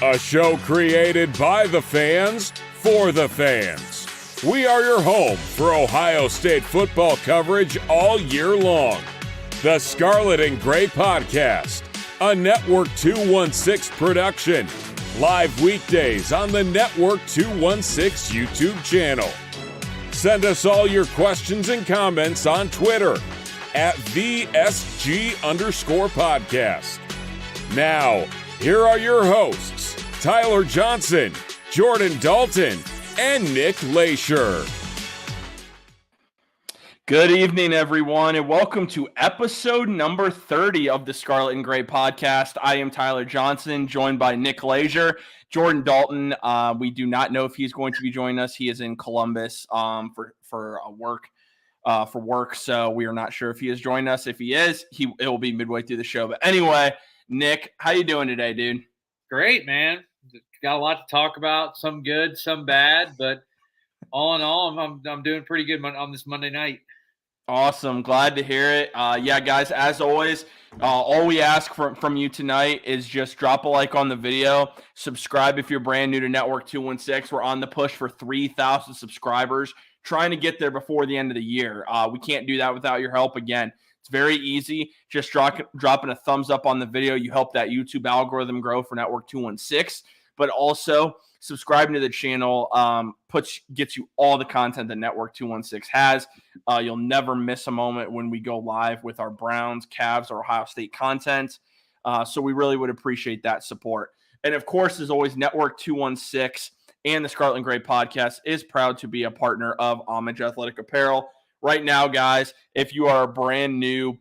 A show created by the fans, for the fans. We are your home for Ohio State football coverage all year long. The Scarlet and Gray Podcast, a Network 216 production. Live weekdays on the Network 216 YouTube channel. Send us all your questions and comments on Twitter at VSG_podcast. Now, here are your hosts, Tyler Johnson, Jordan Dalton, and Nick Leisure. Good evening, everyone, and welcome to episode number 30 of the Scarlet and Gray Podcast. I am Tyler Johnson, joined by Nick Leisure. Jordan Dalton, we do not know if he's going to be joining us. He is in Columbus for work, so we are not sure if he is joining us. If he is, it will be midway through the show. But anyway, Nick, how you doing today, dude? Great, man. Got a lot to talk about. Some good, some bad, but all in all, I'm doing pretty good on this Monday night. Awesome. Glad to hear it. Yeah, guys, as always, all we ask from you tonight is just drop a like on the video. Subscribe if you're brand new to Network 216. We're on the push for 3,000 subscribers, trying to get there before the end of the year. We can't do that without your help. Again, it's very easy. Just dropping a thumbs up on the video. You help that YouTube algorithm grow for Network 216. But also, subscribing to the channel gets you all the content that Network 216 has. You'll never miss a moment when we go live with our Browns, Cavs, or Ohio State content. So we really would appreciate that support. And of course, as always, Network 216 and the Scarlet and Gray Podcast is proud to be a partner of Homage Athletic Apparel. Right now, guys, if you are a brand new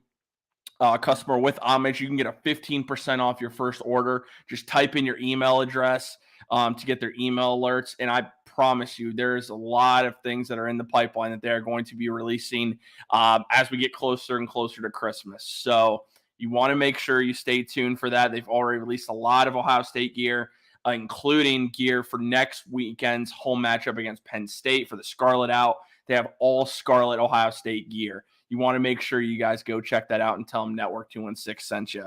customer with Homage, you can get a 15% off your first order. Just type in your email address to get their email alerts. And I promise you, there's a lot of things that are in the pipeline that they're going to be releasing as we get closer and closer to Christmas. So you want to make sure you stay tuned for that. They've already released a lot of Ohio State gear, including gear for next weekend's home matchup against Penn State for the Scarlet Out. They have all Scarlet Ohio State gear. You want to make sure you guys go check that out and tell them Network 216 sent you.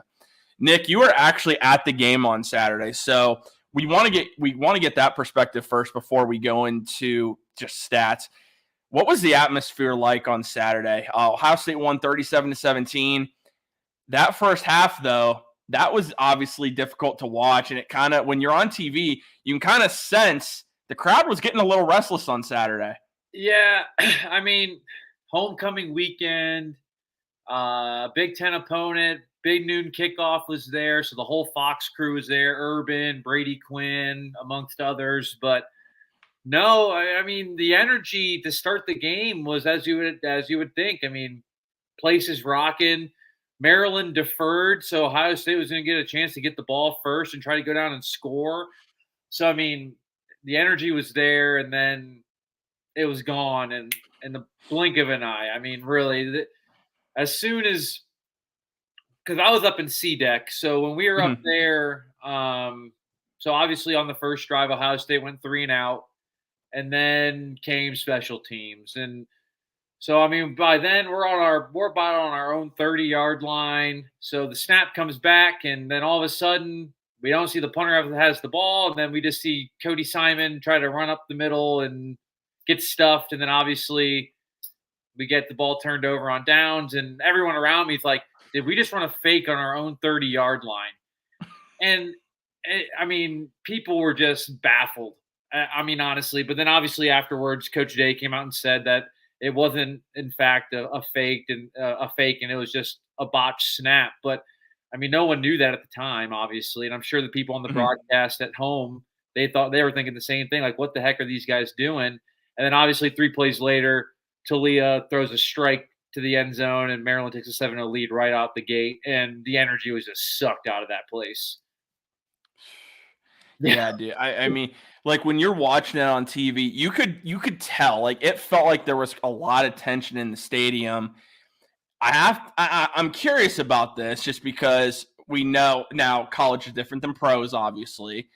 Nick, you were actually at the game on Saturday, so we want to get that perspective first before we go into just stats. What was the atmosphere like on Saturday? Ohio State won 37-17. That first half, though, that was obviously difficult to watch, and it kind of, when you're on TV, you can kind of sense the crowd was getting a little restless on Saturday. Yeah, I mean, homecoming weekend, Big Ten opponent, big noon kickoff was there, so the whole Fox crew was there, Urban, Brady Quinn, amongst others. But no, I mean, the energy to start the game was as you would think. I mean, place is rocking. Maryland deferred, so Ohio State was going to get a chance to get the ball first and try to go down and score. So, I mean, the energy was there, and then it was gone in the blink of an eye. I mean, really, as soon as – because I was up in C-Deck, so when we were up there, so obviously on the first drive, Ohio State went 3 and out, and then came special teams. And so, I mean, by then we're about on our own 30-yard line. So the snap comes back, and then all of a sudden we don't see the punter that has the ball, and then we just see Cody Simon try to run up the middle and get stuffed, and then obviously we get the ball turned over on downs, and everyone around me is like, did we just run a fake on our own 30-yard line? And, I mean, people were just baffled. I mean, honestly. But then obviously afterwards, Coach Day came out and said that it wasn't, in fact, a fake, and it was just a botched snap. But, I mean, no one knew that at the time, obviously, and I'm sure the people on the broadcast at home, they were thinking the same thing, like, what the heck are these guys doing? And then obviously 3 plays later, Talia throws a strike to the end zone, and Maryland takes a 7-0 lead right out the gate, and the energy was just sucked out of that place. Yeah, dude. I mean, like when you're watching it on TV, you could tell, like it felt like there was a lot of tension in the stadium. I'm curious about this just because we know now college is different than pros, obviously,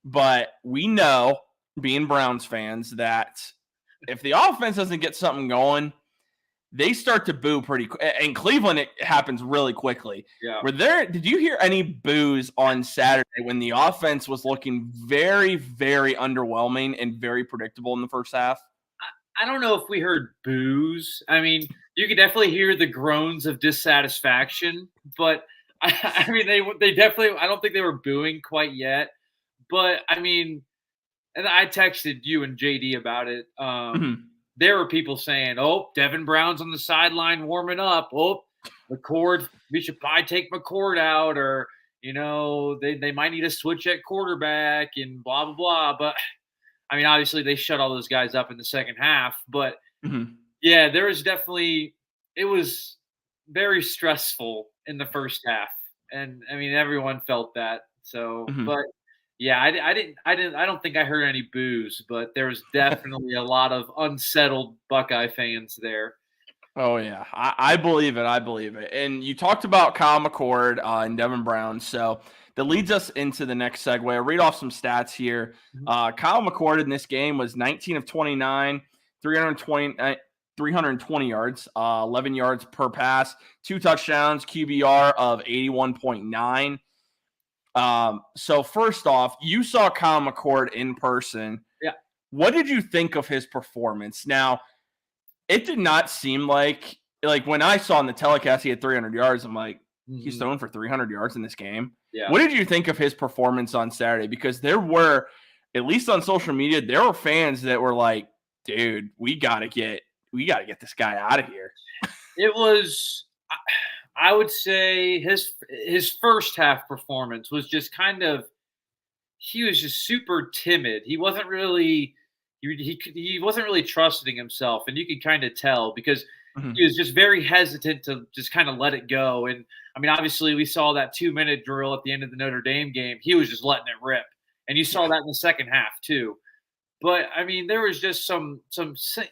but we know, being Browns fans, that if the offense doesn't get something going, they start to boo pretty quick. In Cleveland, it happens really quickly. Yeah. Did you hear any boos on Saturday when the offense was looking very, very underwhelming and very predictable in the first half? I don't know if we heard boos. I mean, you could definitely hear the groans of dissatisfaction, but I mean, they definitely. I don't think they were booing quite yet, but I mean, and I texted you and JD about it. There were people saying, "Oh, Devin Brown's on the sideline warming up. Oh, McCord, we should probably take McCord out, or they might need to switch at quarterback and blah blah blah." But I mean, obviously they shut all those guys up in the second half. But yeah, there was definitely it was very stressful in the first half, and I mean everyone felt that. So, but yeah, I don't think I heard any boos, but there was definitely a lot of unsettled Buckeye fans there. Oh yeah, I believe it. I believe it. And you talked about Kyle McCord and Devin Brown, so that leads us into the next segue. I'll read off some stats here. Kyle McCord in this game was 19 of 29, 320 yards, 11 yards per pass, 2 touchdowns, QBR of 81.9. So first off, you saw Kyle McCord in person. Yeah. What did you think of his performance? Now, it did not seem like when I saw in the telecast he had 300 yards, I'm like, he's throwing for 300 yards in this game. Yeah. What did you think of his performance on Saturday? Because there were, at least on social media, there were fans that were like, dude, we gotta get this guy out of here. It was, I would say his first half performance was just he was just super timid. He wasn't really he wasn't really trusting himself, and you could kind of tell because he was just very hesitant to just kind of let it go. And I mean, obviously, we saw that 2-minute drill at the end of the Notre Dame game. He was just letting it rip, and you saw that in the second half too. But I mean, there was just some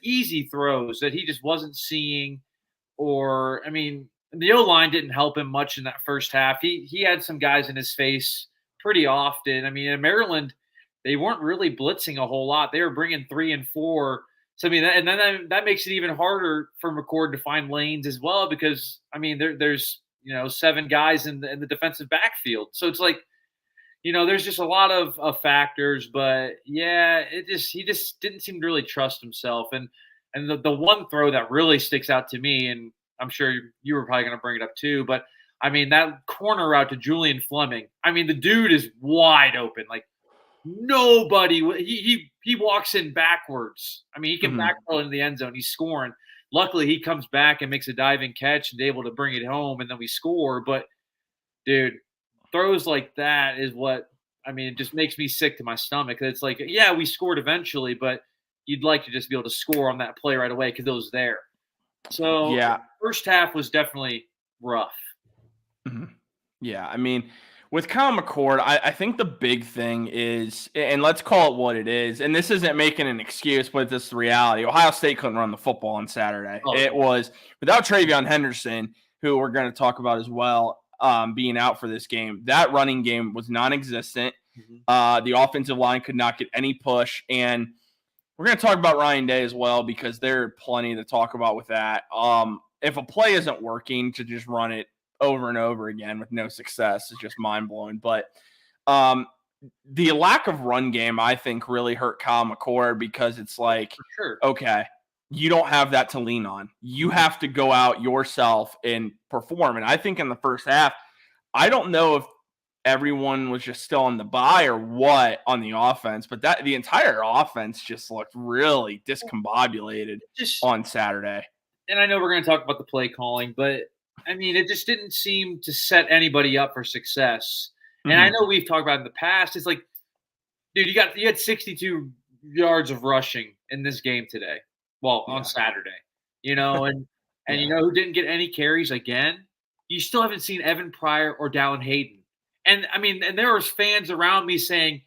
easy throws that he just wasn't seeing, or I mean, the O-line didn't help him much in that first half. He had some guys in his face pretty often. I mean, in Maryland, they weren't really blitzing a whole lot. They were bringing 3 and 4. So I mean, that makes it even harder for McCord to find lanes as well because I mean, there's 7 guys in the defensive backfield. So it's like, there's just a lot of factors. But yeah, he just didn't seem to really trust himself. And the one throw that really sticks out to me, and I'm sure you were probably going to bring it up too, but I mean, that corner route to Julian Fleming. I mean, the dude is wide open. Like, nobody. He walks in backwards. I mean, he can backpedal into the end zone. He's scoring. Luckily, he comes back and makes a diving catch and able to bring it home, and then we score. But, dude, throws like that is what – I mean, it just makes me sick to my stomach. It's like, yeah, we scored eventually, but you'd like to just be able to score on that play right away because it was there. So, yeah, first half was definitely rough. Yeah, I mean – with Kyle McCord, I think the big thing is, and let's call it what it is, and this isn't making an excuse, but it's the reality. Ohio State couldn't run the football on Saturday. It was without TreVeyon Henderson, who we're going to talk about as well, being out for this game. That running game was non-existent. The offensive line could not get any push, and we're going to talk about Ryan Day as well because there are plenty to talk about with that. If a play isn't working, to just run it over and over again with no success is just mind-blowing. But the lack of run game, I think, really hurt Kyle McCord because it's like, okay, you don't have that to lean on. You have to go out yourself and perform. And I think in the first half, I don't know if everyone was just still on the bye or what on the offense, but that the entire offense just looked really discombobulated on Saturday. And I know we're going to talk about the play calling, but I mean, it just didn't seem to set anybody up for success. And I know we've talked about it in the past. It's like, dude, you had 62 yards of rushing in this game today. Well, on Saturday, and you know who didn't get any carries again? You still haven't seen Evan Pryor or Dallin Hayden. And I mean, and there was fans around me saying,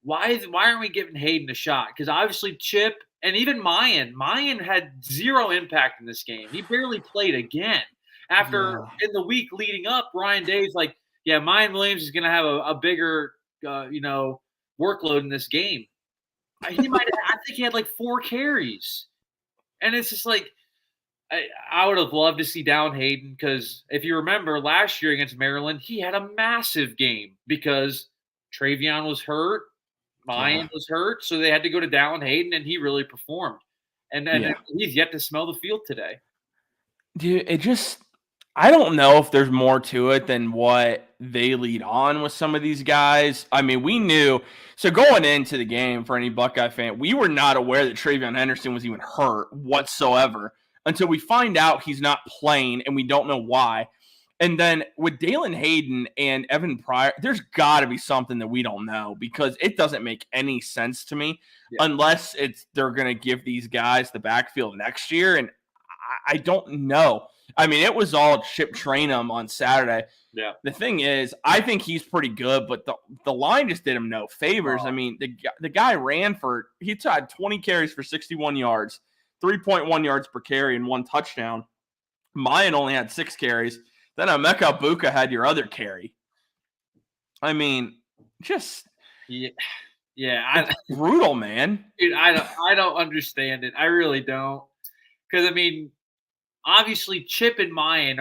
why aren't we giving Hayden a shot? Because obviously Chip and even Mayan had zero impact in this game. He barely played again. After in the week leading up, Ryan Day's like, yeah, Mayan Williams is going to have a bigger, workload in this game. I think he had like 4 carries. And it's just like, I would have loved to see Dallin Hayden because if you remember last year against Maryland, he had a massive game because Travion was hurt, Mayan was hurt, so they had to go to Dallin Hayden, and he really performed. And he's yet to smell the field today. Dude, I don't know if there's more to it than what they lead on with some of these guys. I mean, we knew. So going into the game, for any Buckeye fan, we were not aware that Travion Henderson was even hurt whatsoever until we find out he's not playing, and we don't know why. And then with Dallin Hayden and Evan Pryor, there's got to be something that we don't know because it doesn't make any sense to me unless they're going to give these guys the backfield next year. And I don't know. I mean, it was all Chip Trainum on Saturday. Yeah. The thing is, I think he's pretty good, but the line just did him no favors. I mean, the guy he had 20 carries for 61 yards, 3.1 yards per carry, and 1 touchdown. Mayan only had 6 carries. Then Emeka Buka had your other carry. I mean, just brutal, man. Dude, I don't understand it. I really don't. Because I mean, obviously Chip and Mayan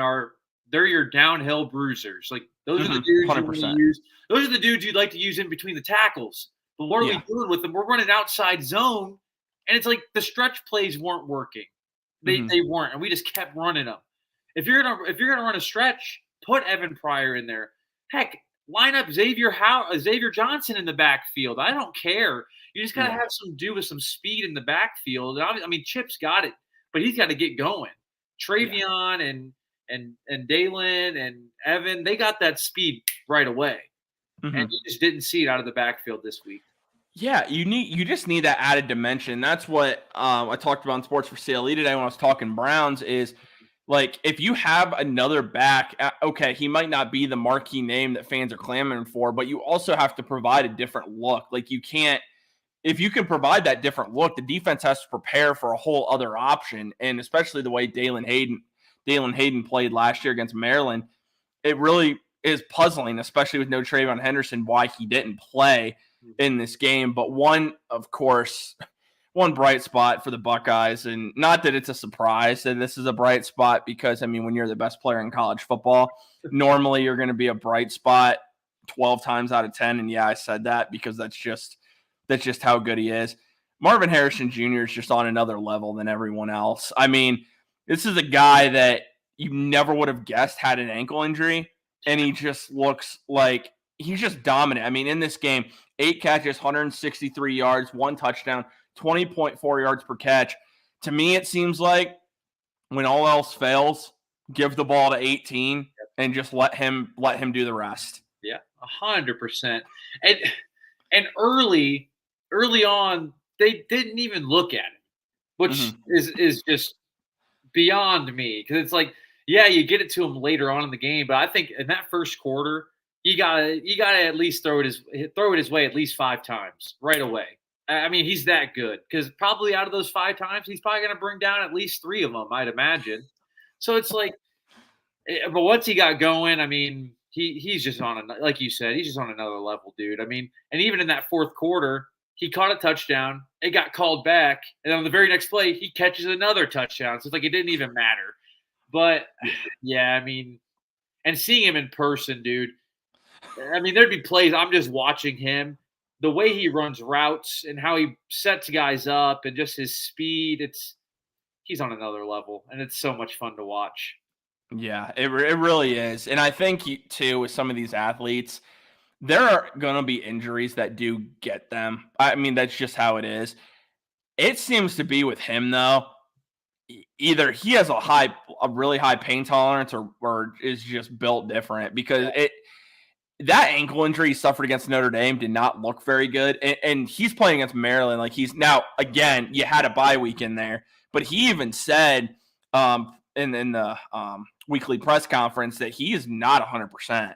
they're your downhill bruisers. Like those are the dudes 100%. You use. Those are the dudes you'd like to use in between the tackles. But what are we doing with them? We're running outside zone, and it's like the stretch plays weren't working. They weren't, and we just kept running them. If you're gonna run a stretch, put Evan Pryor in there. Heck, line up Xavier Johnson in the backfield. I don't care. You just gotta have some speed in the backfield. I mean, Chip's got it, but he's got to get going. Travion and Dallin and Evan, they got that speed right away, and you just didn't see it out of the backfield this week. Yeah, you just need that added dimension. That's what I talked about in Sports for CLE today when I was talking Browns is. Like, if you have another back, okay, he might not be the marquee name that fans are clamoring for, but you also have to provide a different look. Like, if you can provide that different look, the defense has to prepare for a whole other option. And especially the way Dallin Hayden played last year against Maryland, it really is puzzling, especially with no Travion Henderson, why he didn't play in this game. But one bright spot for the Buckeyes, and not that it's a surprise that this is a bright spot because, I mean, when you're the best player in college football, normally you're going to be a bright spot 12 times out of 10. And I said that because that's just how good he is. Marvin Harrison Jr. is just on another level than everyone else. I mean, this is a guy that you never would have guessed had an ankle injury, and he just looks like he's just dominant. I mean, in this game, 8 catches, 163 yards, 1 touchdown, 20.4 yards per catch. To me, it seems like when all else fails, give the ball to 18 and just let him do the rest. Yeah, 100%. And early on, they didn't even look at it, which is just beyond me. Because it's like, you get it to him later on in the game, but I think in that first quarter, you gotta at least throw it his way at least 5 times right away. I mean, he's that good because probably out of those 5 times, he's probably going to bring down at least 3 of them, I'd imagine. So it's like, but once he got going, I mean, he's just like you said, he's just on another level, dude. I mean, and even in that fourth quarter, he caught a touchdown. It got called back. And on the very next play, he catches another touchdown. So it's like it didn't even matter. But, I mean, and seeing him in person, dude, I mean, there'd be plays. I'm just watching him. The way he runs routes and how he sets guys up and just his speed, he's on another level, and it's so much fun to watch. Yeah, it really is. And I think, too, with some of these athletes, there are going to be injuries that do get them. I mean, that's just how it is. It seems to be with him, though, either he has a really high pain tolerance or is just built different because that ankle injury he suffered against Notre Dame did not look very good. And he's playing against Maryland. Like he's now, again, you had a bye week in there, but he even said in the weekly press conference that he is not 100%.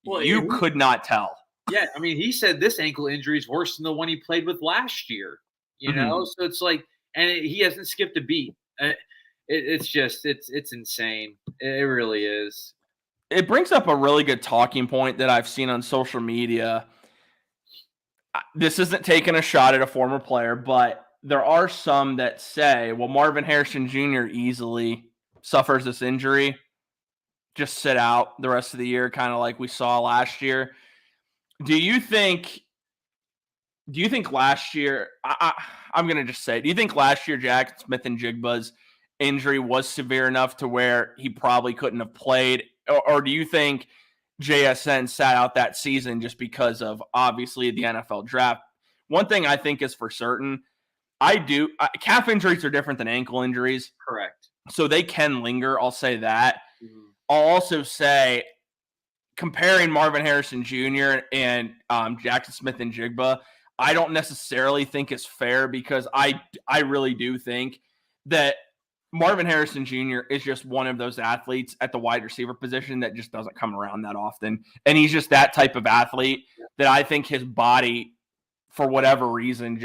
Well, you could not tell. Yeah. I mean, he said this ankle injury is worse than the one he played with last year, you know? So it's like, and he hasn't skipped a beat. It's insane. It really is. It brings up a really good talking point that I've seen on social media. This isn't taking a shot at a former player, but there are some that say, well, Marvin Harrison Jr. easily suffers this injury, just sit out the rest of the year, kind of like we saw last year. Do you think last year, I'm going to just say, do you think last year Jack Smith-Njigba's injury was severe enough to where he probably couldn't have played? Or do you think JSN sat out that season just because of, obviously, the NFL draft? One thing I think is for certain, calf injuries are different than ankle injuries. Correct. So they can linger. I'll say that. Mm-hmm. I'll also say, comparing Marvin Harrison Jr. and Jackson Smith-Njigba, I don't necessarily think is fair, because I really do think that Marvin Harrison Jr. is just one of those athletes at the wide receiver position that just doesn't come around that often. And he's just that type of athlete that I think his body, for whatever reason,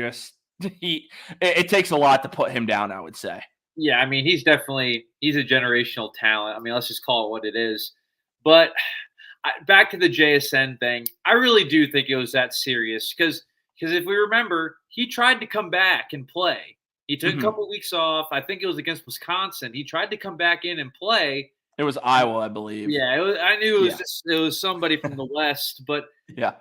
it takes a lot to put him down, I would say. Yeah, I mean, he's a generational talent. I mean, let's just call it what it is. But back to the JSN thing, I really do think it was that serious, because if we remember, he tried to come back and play. He took a couple weeks off. I think it was against Wisconsin. He tried to come back in and play. It was Iowa, I believe. Yeah, I knew it was somebody from the West, but yeah,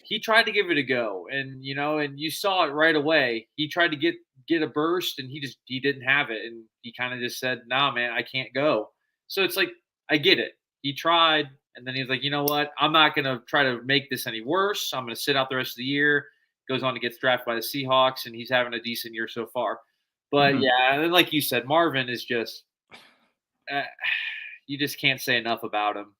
he tried to give it a go, and you saw it right away. He tried to get a burst, and he didn't have it, and he kind of just said, "Nah, man, I can't go." So it's like, I get it. He tried, and then he's like, "You know what? I'm not going to try to make this any worse. I'm going to sit out the rest of the year." Goes on to get drafted by the Seahawks, and he's having a decent year so far. But yeah, and like you said, Marvin is just you just can't say enough about him,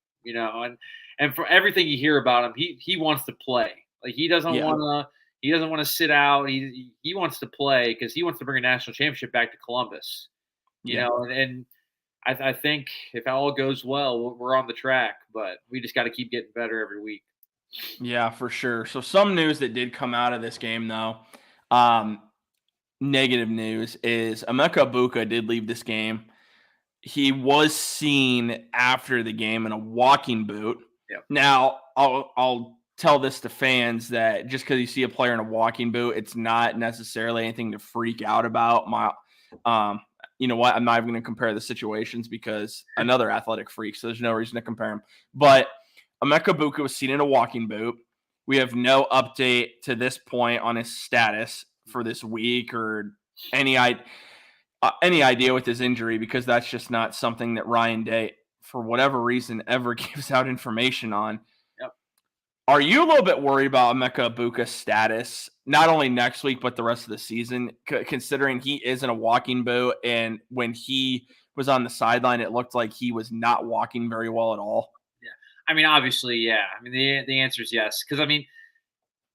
and for everything you hear about him, he wants to play. Like, he doesn't want to sit out. He wants to play, because he wants to bring a national championship back to Columbus. And I think if all goes well, we're on the track, but we just got to keep getting better every week. Yeah, for sure. So some news that did come out of this game, though, negative news, is Emeka Egbuka did leave this game. He was seen after the game in a walking boot. Yep. Now, I'll tell this to fans, that just because you see a player in a walking boot, it's not necessarily anything to freak out about. You know what? I'm not even going to compare the situations, because another athletic freak, so there's no reason to compare him. But Emeka Egbuka was seen in a walking boot. We have no update to this point on his status for this week, or any idea with his injury, because that's just not something that Ryan Day, for whatever reason, ever gives out information on. Yep. Are you a little bit worried about Emeka Egbuka's status, not only next week, but the rest of the season, considering he is in a walking boot, and when he was on the sideline, it looked like he was not walking very well at all? I mean, obviously, yeah. I mean, the answer is yes. Because, I mean,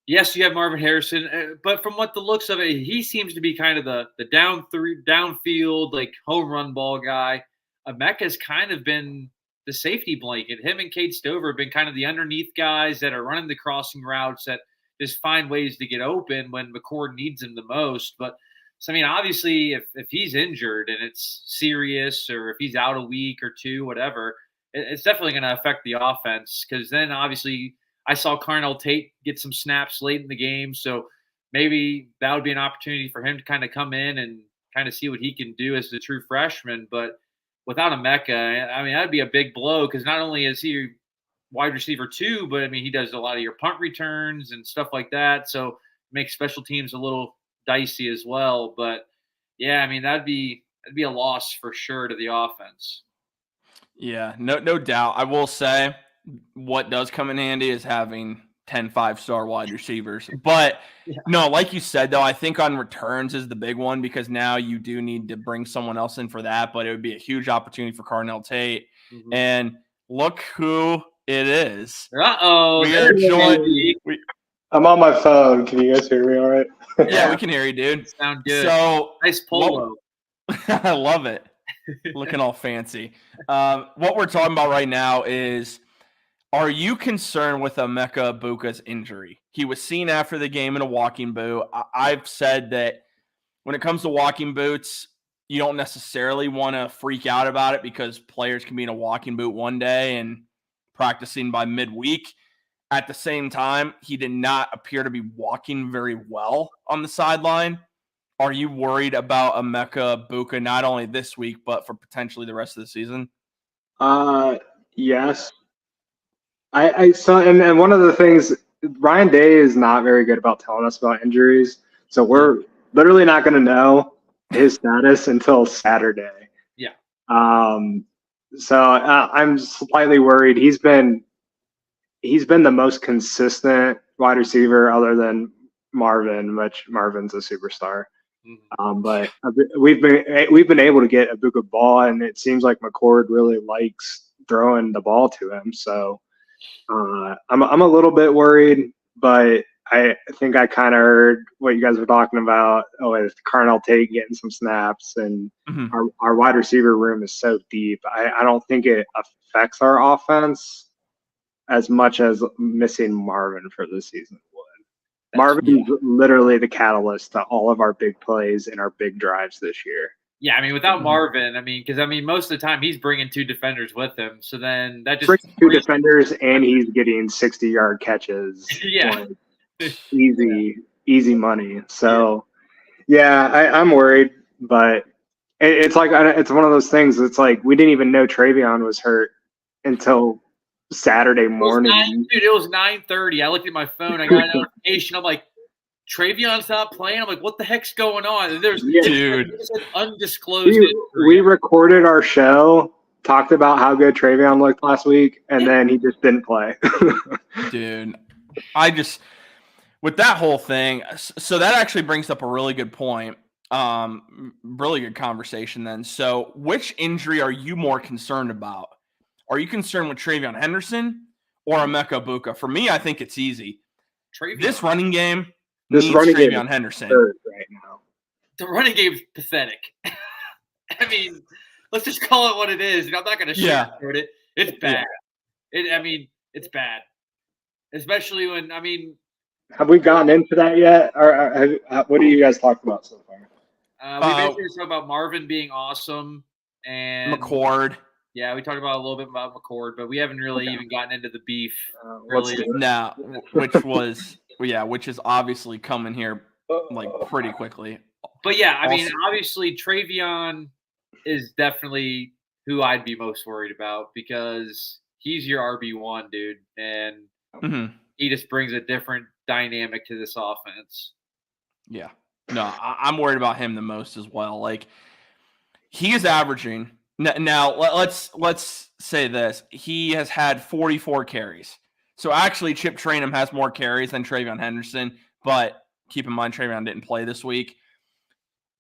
yes, you have Marvin Harrison, but from what the looks of it, he seems to be kind of the downfield, like, home run ball guy. Emeka's kind of been the safety blanket. Him and Cade Stover have been kind of the underneath guys that are running the crossing routes, that just find ways to get open when McCord needs them the most. But, so, I mean, obviously, if he's injured and it's serious, or if he's out a week or two, whatever, it's definitely going to affect the offense, because then obviously I saw Carnell Tate get some snaps late in the game. So maybe that would be an opportunity for him to kind of come in and kind of see what he can do as the true freshman. But without Emeka, I mean, that'd be a big blow, because not only is he wide receiver 2, but I mean, he does a lot of your punt returns and stuff like that. So it makes special teams a little dicey as well. But yeah, I mean, that'd be a loss for sure to the offense. Yeah, no doubt. I will say, what does come in handy is having 10 5-star wide receivers. But no, like you said, though, I think on returns is the big one, because now you do need to bring someone else in for that. But it would be a huge opportunity for Carnell Tate. Mm-hmm. And look who it is. Uh-oh. I'm on my phone. Can you guys hear me all right? Yeah, we can hear you, dude. Sound good. So nice polo. I love it. Looking all fancy. What we're talking about right now is, are you concerned with Emeka Egbuka's injury? He was seen after the game in a walking boot. I've said that when it comes to walking boots, you don't necessarily want to freak out about it, because players can be in a walking boot one day and practicing by midweek. At the same time, he did not appear to be walking very well on the sideline. Are you worried about Emeka Buka not only this week, but for potentially the rest of the season? Yes. I saw, and one of the things, Ryan Day is not very good about telling us about injuries, so we're literally not going to know his status until Saturday. Yeah. So I'm slightly worried. He's been the most consistent wide receiver other than Marvin, which Marvin's a superstar. But we've been able to get Ibuka ball, and it seems like McCord really likes throwing the ball to him. So I'm a little bit worried, but I think I kind of heard what you guys were talking about. Oh, with Carnell Tate getting some snaps, and our wide receiver room is so deep. I don't think it affects our offense as much as missing Marvin for the season would. Marvin's literally the catalyst to all of our big plays and our big drives this year. Yeah, I mean, without Marvin, because most of the time he's bringing 2 defenders with him. So then that just brings 2 defenders, and he's getting 60-yard catches. Yeah. Easy money. So, I'm worried, but it's like it's one of those things. It's like we didn't even know Travion was hurt until Saturday morning. It was 9:30. I looked at my phone. I got a notification. I'm like, Travion's not playing. I'm like, what the heck's going on? And there's undisclosed. We recorded our show, talked about how good Travion looked last week, and then he just didn't play. Dude, with that whole thing, so that actually brings up a really good point. Really good conversation then. So which injury are you more concerned about? Are you concerned with Travion Henderson or Emeka Buka? For me, I think it's easy. This running game needs Travion Henderson. Right now. The running game's pathetic. Let's just call it what it is. And I'm not going to sugarcoat it. It's bad. It's bad. Especially when, have we gotten into that yet? Or what are you guys talking about so far? We basically talked about Marvin being awesome and McCord. Yeah, we talked about a little bit about McCord, but we haven't really even gotten into the beef. Now, which is obviously coming here like pretty quickly. But obviously Travion is definitely who I'd be most worried about because he's your RB1, dude, and he just brings a different dynamic to this offense. Yeah. No, I'm worried about him the most as well. Like, he is averaging – now, let's say this. He has had 44 carries. So, actually, Chip Trayanum has more carries than Travion Henderson, but keep in mind Travion didn't play this week.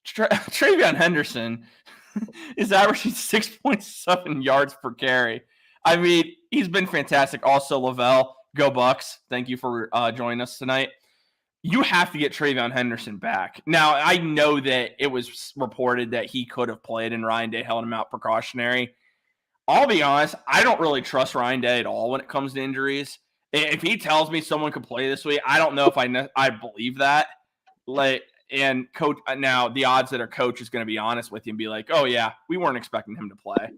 Travion Henderson is averaging 6.7 yards per carry. He's been fantastic. Also, Lavelle, go Bucks. Thank you for joining us tonight. You have to get Travion Henderson back. Now, I know that it was reported that he could have played and Ryan Day held him out precautionary. I'll be honest, I don't really trust Ryan Day at all when it comes to injuries. If he tells me someone could play this week, I don't know if I believe that. And coach, now the odds that our coach is going to be honest with you and be like, oh, yeah, we weren't expecting him to play.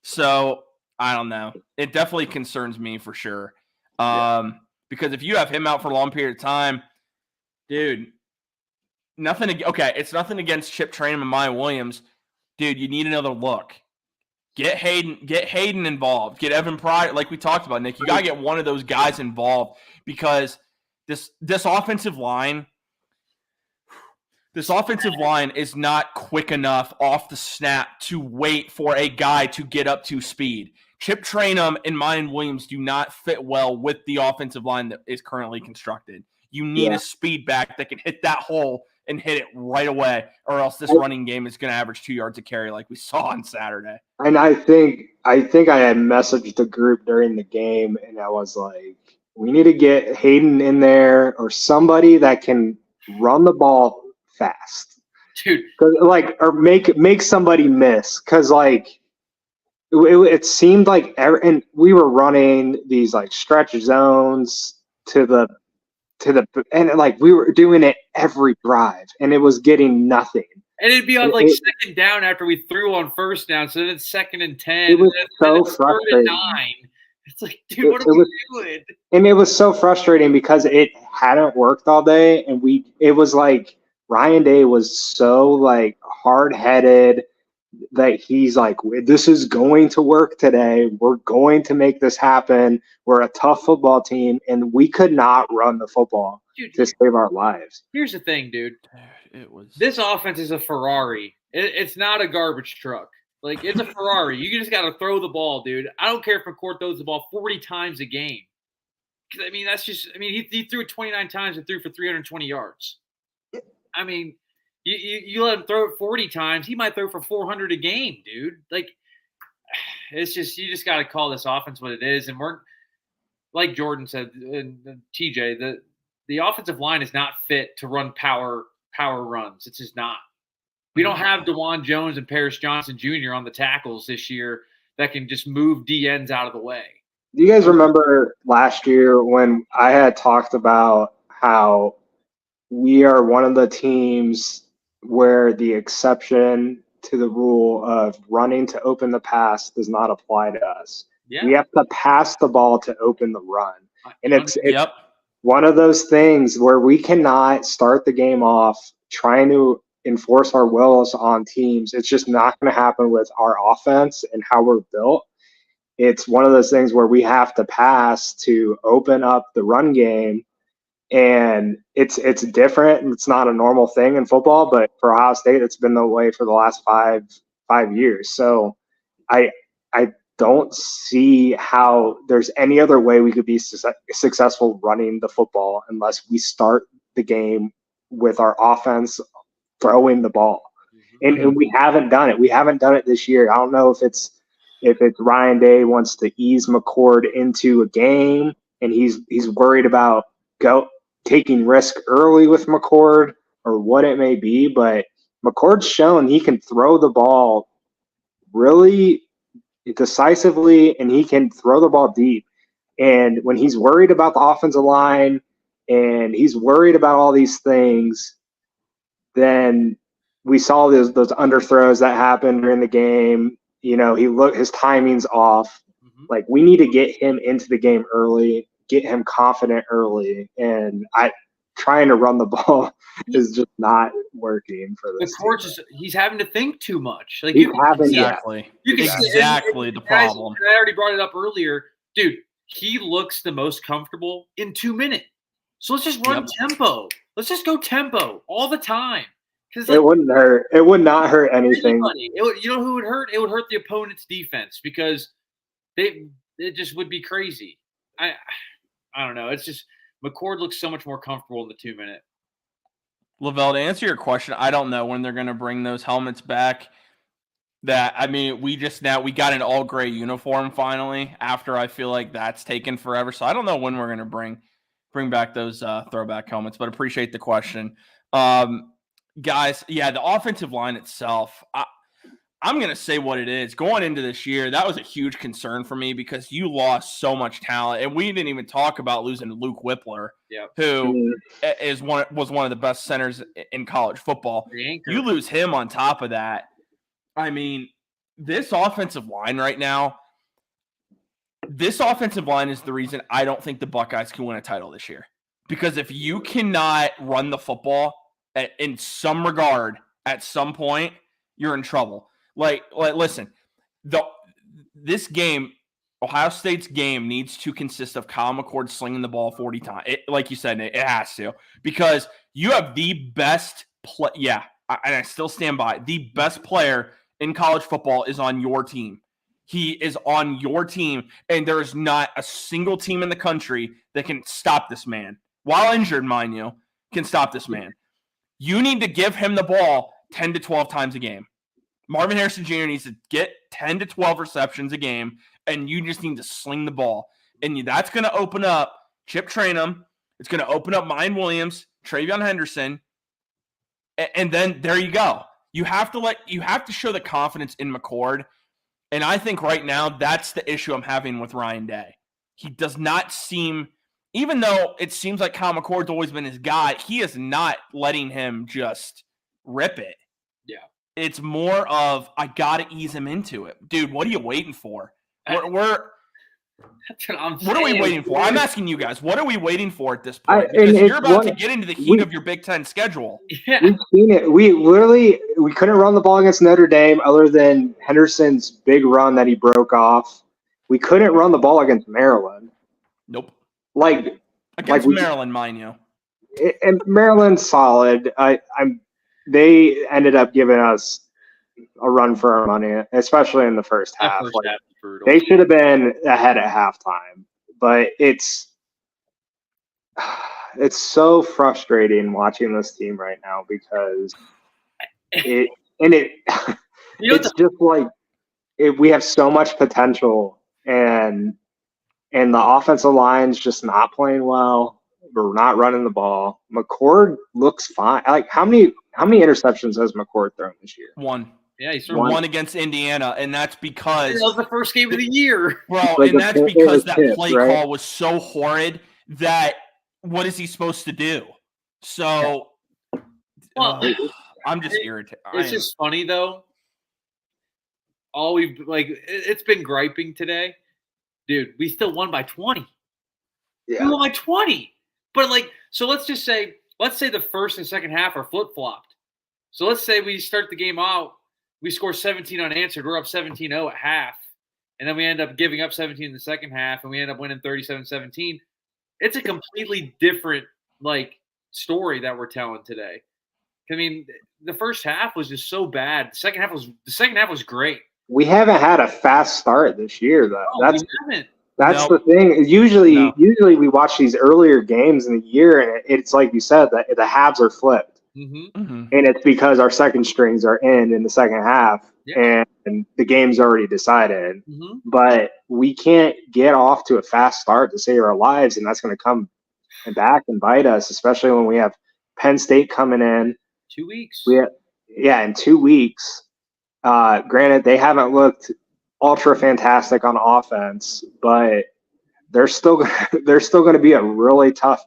So, I don't know. It definitely concerns me for sure. Because if you have him out for a long period of time, dude, it's nothing against Chip Trayanum and Maya Williams. Dude, you need another look. Get Hayden involved. Get Evan Pryor, like we talked about, Nick. You got to get one of those guys involved because this offensive line is not quick enough off the snap to wait for a guy to get up to speed. Chip Trayanum and Maya Williams do not fit well with the offensive line that is currently constructed. You need a speed back that can hit that hole and hit it right away, or else this running game is going to average 2 yards a carry like we saw on Saturday. And I think I had messaged the group during the game, and I was like, we need to get Hayden in there or somebody that can run the ball fast. Dude. Or make somebody miss. Because, it seemed like and we were running these, stretch zones and we were doing it every drive, and it was getting nothing. And it'd be on second down after we threw on first down, so then it's 2nd and 10. It was so frustrating. 9. It's like, dude, what are we doing? And it was so frustrating because it hadn't worked all day, and it was like Ryan Day was so like hard-headed that he's like, this is going to work today. We're going to make this happen. We're a tough football team, and we could not run the football to save our lives. Here's the thing, dude. It was This offense is a Ferrari. It's not a garbage truck. Like, it's a Ferrari. You just got to throw the ball, dude. I don't care if McCord throws the ball 40 times a game. I mean, that's just – I mean, he threw it 29 times and threw for 320 yards. I mean, you let him throw it 40 times, he might throw for 400 a game, dude. Like, it's just – you just got to call this offense what it is. And we're – like Jordan said, TJ, the offensive line is not fit to run power runs. It's just not. We don't have DeJuan Jones and Paris Johnson Jr. on the tackles this year that can just move DNs out of the way. Do you guys remember last year when I had talked about how we are one of the teams where the exception to the rule of running to open the pass does not apply to us? Yeah. We have to pass the ball to open the run. And it's Yep. one of those things where we cannot start the game off trying to enforce our wills on teams. It's just not going to happen with our offense and how we're built. It's one of those things where we have to pass to open up the run game, and it's different. It's not a normal thing in football, but for Ohio State, it's been the way for the last five years. So I don't see how there's any other way we could be successful running the football unless we start the game with our offense throwing the ball. And we haven't done it. We haven't done it this year. I don't know if it's Ryan Day wants to ease McCord into a game and he's worried about taking risk early with McCord or what it may be, but McCord's shown he can throw the ball really decisively and he can throw the ball deep. And when he's worried about the offensive line and he's worried about all these things, then we saw those underthrows that happened during the game. You know, his timing's off. Like, we need to get him into the game early, get him confident early, and trying to run the ball is just not working for this. He's having to think too much. Like, exactly the problem. I already brought it up earlier, dude. He looks the most comfortable in 2 minutes. So let's just run tempo. Let's just go tempo all the time. It wouldn't hurt. It would not hurt anything. You know who would hurt? It would hurt the opponent's defense because it just would be crazy. I don't know. It's just McCord looks so much more comfortable in the 2 minute. Lavelle, to answer your question, I don't know when they're going to bring those helmets back. We got an all gray uniform finally after I feel like that's taken forever. So I don't know when we're going to bring back those throwback helmets, but appreciate the question. Guys, yeah, the offensive line itself, I'm going to say what it is. Going into this year, that was a huge concern for me because you lost so much talent. And we didn't even talk about losing Luke Whippler, who was one of the best centers in college football. You lose him on top of that. I mean, this offensive line right now, is the reason I don't think the Buckeyes can win a title this year. Because if you cannot run the football in some regard at some point, you're in trouble. Like listen, this game, Ohio State's game, needs to consist of Kyle McCord slinging the ball 40 times. Like you said, it has to. Because you have the best and I still stand by it. The best player in college football is on your team. He is on your team, and there is not a single team in the country that can stop this man. While injured, mind you, can stop this man. You need to give him the ball 10 to 12 times a game. Marvin Harrison Jr. needs to get 10 to 12 receptions a game, and you just need to sling the ball. And that's going to open up Chip Trainum. It's going to open up Mayan Williams, Travion Henderson, and then there you go. You have to show the confidence in McCord, and I think right now that's the issue I'm having with Ryan Day. He does not seem, even though it seems like Kyle McCord's always been his guy, he is not letting him just rip it. Yeah. It's more of, I got to ease him into it. Dude, what are you waiting for? That's what I'm saying. What are we waiting for? I'm asking you guys. What are we waiting for at this point? And Because you're about to get into the heat of your Big Ten schedule. Yeah. We've seen it. We couldn't run the ball against Notre Dame other than Henderson's big run that he broke off. We couldn't run the ball against Maryland. Nope. Against Maryland, mind you. And Maryland's solid. They ended up giving us a run for our money, especially in the first half. Half was brutal. They should have been ahead at halftime, but it's so frustrating watching this team right now because it's just like we have so much potential and the offensive line's just not playing well. We're not running the ball. McCord looks fine. Like how many interceptions has McCord thrown this year? One. Yeah, he's threw one against Indiana, and that's because that was the first game of the year. Bro, and that's because that play call was so horrid that what is he supposed to do? So I'm just irritated. It's just funny though. It's been griping today. Dude, we still won by 20. Yeah. We won by 20. But so let's say the first and second half are flip-flopped. So let's say we start the game out, we score 17 unanswered, we're up 17-0 at half, and then we end up giving up 17 in the second half, and we end up winning 37-17. It's a completely different story that we're telling today. I mean, the first half was just so bad. The second half was great. We haven't had a fast start this year, though. No, we haven't. That's the thing. Usually we watch these earlier games in the year, and it's like you said, that the halves are flipped. Mm-hmm. Mm-hmm. And it's because our second strings are in the second half, and the game's already decided. Mm-hmm. But we can't get off to a fast start to save our lives, and that's going to come back and bite us, especially when we have Penn State coming in. 2 weeks. In 2 weeks. Granted, they haven't looked ultra fantastic on offense, but they're still going to be a really tough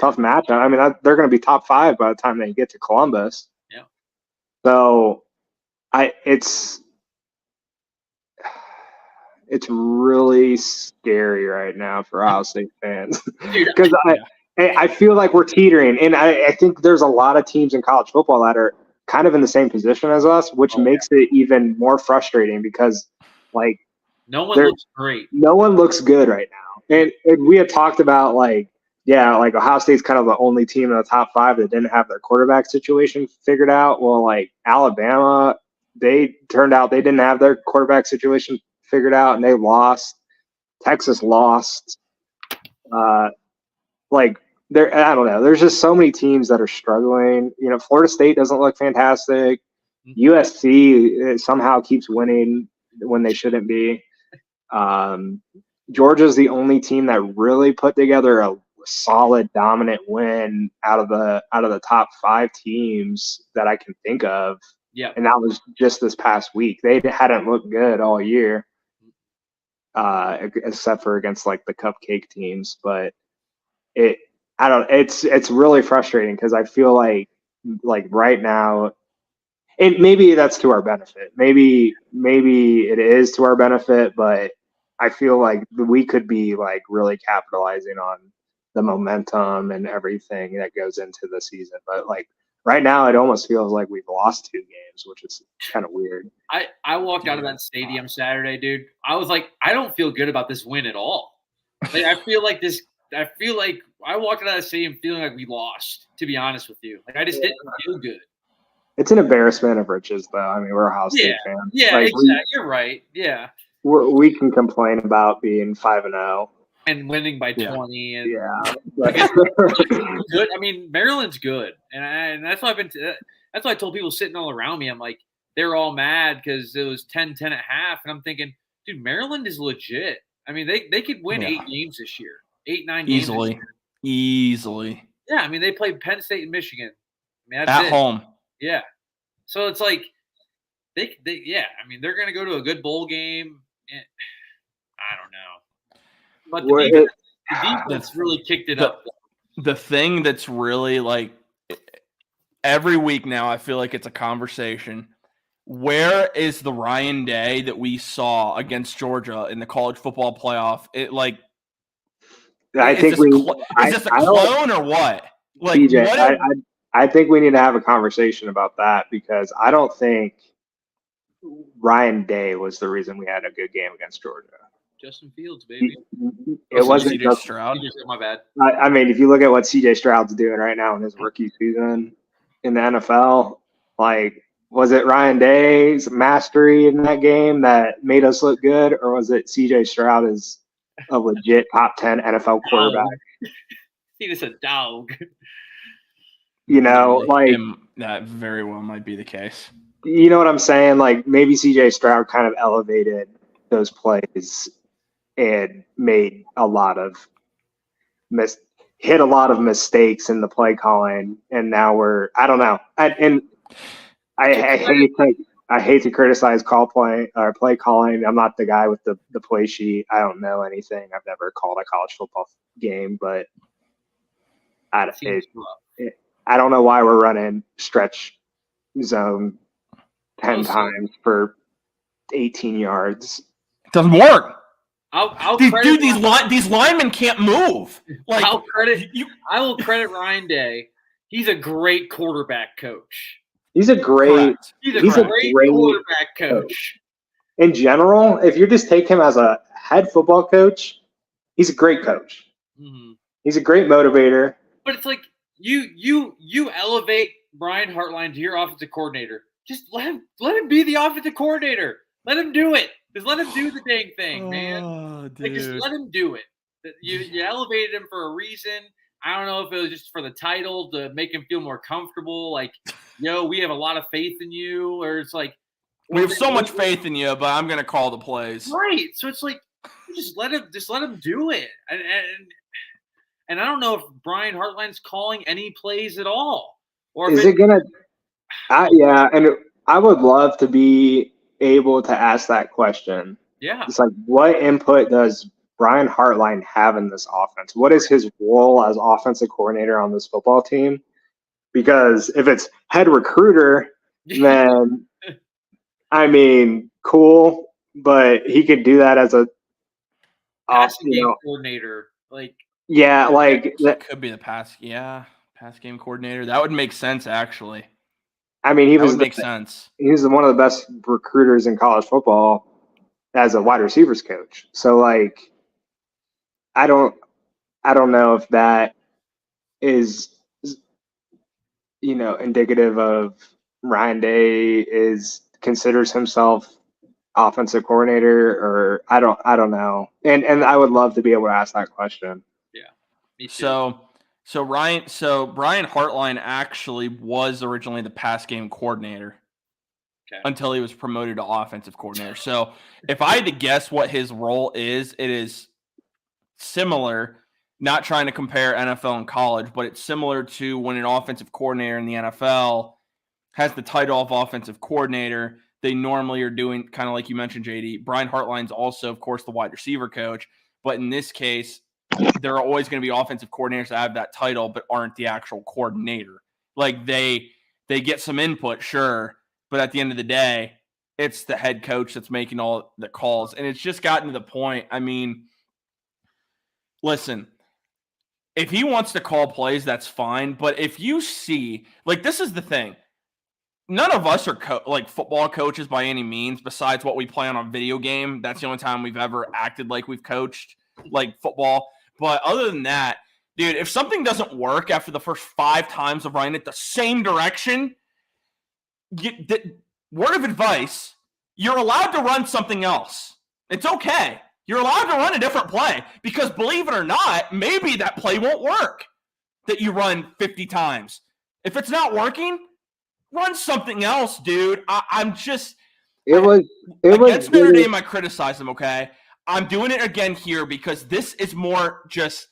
matchup. I mean, they're going to be top 5 by the time they get to Columbus. Yeah. So, it's really scary right now for Ohio State fans because I feel like we're teetering, and I think there's a lot of teams in college football that are kind of in the same position as us, which makes it even more frustrating because no one looks great. No one looks good right now. And we had talked about Ohio State's kind of the only team in the top 5 that didn't have their quarterback situation figured out. Well, Alabama, they turned out they didn't have their quarterback situation figured out, and they lost. Texas lost. I don't know. There's just so many teams that are struggling. Florida State doesn't look fantastic. USC somehow keeps winning when they shouldn't be. Georgia's the only team that really put together a solid, dominant win out of the top 5 teams that I can think of. Yeah, and that was just this past week. They hadn't looked good all year, except for against the cupcake teams. But it's really frustrating because I feel like right now, and maybe that's to our benefit. Maybe it is to our benefit, but I feel like we could be really capitalizing on the momentum and everything that goes into the season. But right now, it almost feels like we've lost 2 games, which is kind of weird. I walked out of that stadium Saturday, dude. I was like, I don't feel good about this win at all. I feel like I walked out of that stadium feeling like we lost, to be honest with you. I just didn't feel good. It's an embarrassment of riches, though. I mean, we're Ohio State fans. Yeah, exactly. You're right. Yeah. We can complain about being 5-0 and winning by 20. And good. I mean, Maryland's good, and that's why that's why I told people sitting all around me. I'm like, they're all mad because it was 10-10 at half, and I'm thinking, dude, Maryland is legit. I mean, they could win 8 games this year, 8-9 games easily. Yeah, I mean, they played Penn State and Michigan. I mean, at home. Yeah, so it's like they I mean, they're going to go to a good bowl game. I don't know, but the defense really kicked it up. The thing that's really every week now, I feel like it's a conversation. where is the Ryan Day that we saw against Georgia in the college football playoff? I think is this a clone or what? Like, TJ, I think we need to have a conversation about that because I don't think Ryan Day was the reason we had a good game against Georgia. Justin Fields, baby. It wasn't CJ Stroud. My bad. I mean, if you look at what CJ Stroud's doing right now in his rookie season in the NFL, like, was it Ryan Day's mastery in that game that made us look good, or was it CJ Stroud is a legit top 10 NFL quarterback? He is a dog. You know, like that very well might be the case. You know what I'm saying? Like maybe CJ Stroud kind of elevated those plays and made a lot of hit a lot of mistakes in the play calling, and now I don't know. I hate to criticize play calling. I'm not the guy with the play sheet. I don't know anything. I've never called a college football game, but I don't know why we're running stretch zone 10 times for 18 yards. It doesn't work. These linemen can't move. Like I will credit Ryan Day. He's a great quarterback coach. He's a great quarterback coach. In general, if you just take him as a head football coach, he's a great coach. Mm-hmm. He's a great motivator. But it's like you elevate Brian Hartline to your offensive coordinator. Just let him be the offensive coordinator. Let him do it. Just let him do the dang thing, man. Like, just let him do it. You elevated him for a reason. I don't know if it was just for the title to make him feel more comfortable. Like, we have a lot of faith in you, or it's like we have so much faith in you, but I'm gonna call the plays. Right. So it's like just let him do it. And I don't know if Brian Hartline's calling any plays at all. Or is it gonna? Yeah, and I would love to be able to ask that question. Yeah. It's like, what input does Brian Hartline have in this offense? What is his role as offensive coordinator on this football team? Because if it's head recruiter, then I mean, cool, but he could do that as a passing game coordinator. Like, yeah, like that could be the pass game coordinator. That would make sense, actually. I mean, he was sense. He was one of the best recruiters in college football as a wide receivers coach. So, like, I don't know if that is, indicative of Ryan Day considers himself offensive coordinator, or I don't know. And I would love to be able to ask that question. Yeah. Me too. So Brian Hartline actually was originally the pass game coordinator until he was promoted to offensive coordinator. So if I had to guess what his role is, it is similar, not trying to compare NFL and college, but it's similar to when an offensive coordinator in the NFL has the title of offensive coordinator. They normally are doing kind of like you mentioned, JD. Brian Hartline's also, of course, the wide receiver coach. But in this case, there are always going to be offensive coordinators that have that title but aren't the actual coordinator. Like they get some input, sure, but at the end of the day, it's the head coach that's making all the calls. And it's just gotten to the point. I mean, listen, if he wants to call plays, that's fine. But if you see, like, this is the thing. None of us are football coaches by any means, besides what we play on a video game. That's the only time we've ever acted like we've coached like football. But other than that, dude, if something doesn't work after the first 5 times of running it the same direction, word of advice, you're allowed to run something else. It's okay. You're allowed to run a different play because, believe it or not, maybe that play won't work that you run 50 times. If it's not working, run something else, dude. Against Notre Dame, I criticize him, okay? I'm doing it again here because this is more just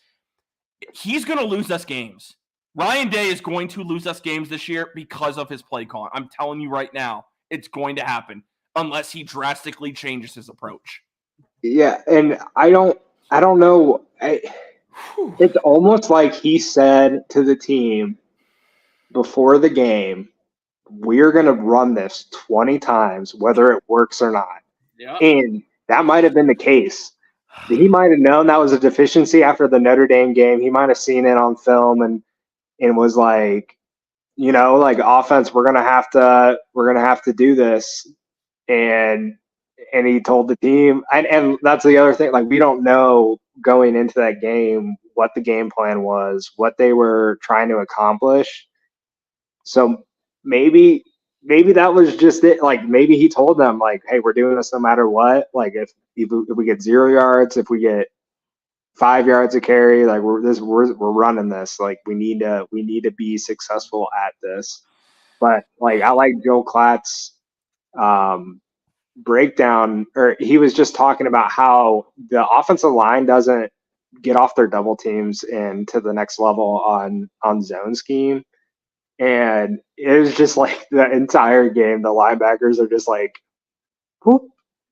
he's going to lose us games. Ryan Day is going to lose us games this year because of his play calling. I'm telling you right now, it's going to happen unless he drastically changes his approach. Yeah, and I don't know. It's almost like he said to the team before the game, we're going to run this 20 times, whether it works or not. Yeah. And that might have been the case. He might have known that was a deficiency after the Notre Dame game. He might have seen it on film and was like, like offense, we're gonna have to do this. And he told the team, and that's the other thing. Like, we don't know going into that game what the game plan was, what they were trying to accomplish. So maybe that was just it. Like, maybe he told them, like, hey, we're doing this no matter what. Like, if we get 0 yards, if we get 5 yards of carry, like we're running this. Like, we need to be successful at this. But like, I like Joe Klatt's breakdown, or he was just talking about how the offensive line doesn't get off their double teams and to the next level on zone scheme. And it was just like the entire game, the linebackers are just like, whoop,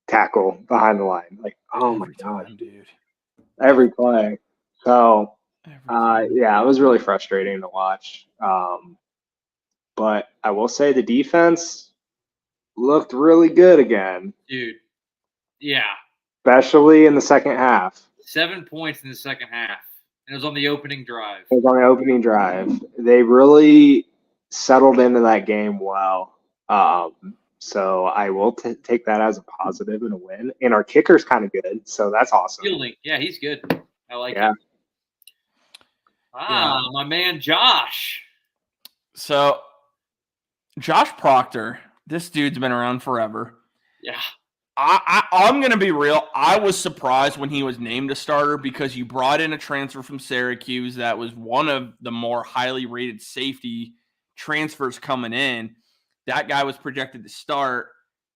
tackle behind the line. Like, oh my God, dude. Every play. So, yeah, it was really frustrating to watch. But I will say the defense looked really good again. Dude. Yeah. Especially in the second half. 7 points in the second half. And it was on the opening drive. It was on the opening drive. They really settled into that game well. So I will take that as a positive and a win. And our kicker's kind of good, so that's awesome. Fielding. Yeah, he's good. I like him. My man Josh. So, Josh Proctor, this dude's been around forever. Yeah. I'm going to be real. I was surprised when he was named a starter because you brought in a transfer from Syracuse that was one of the more highly rated safety transfers coming in. That guy was projected to start.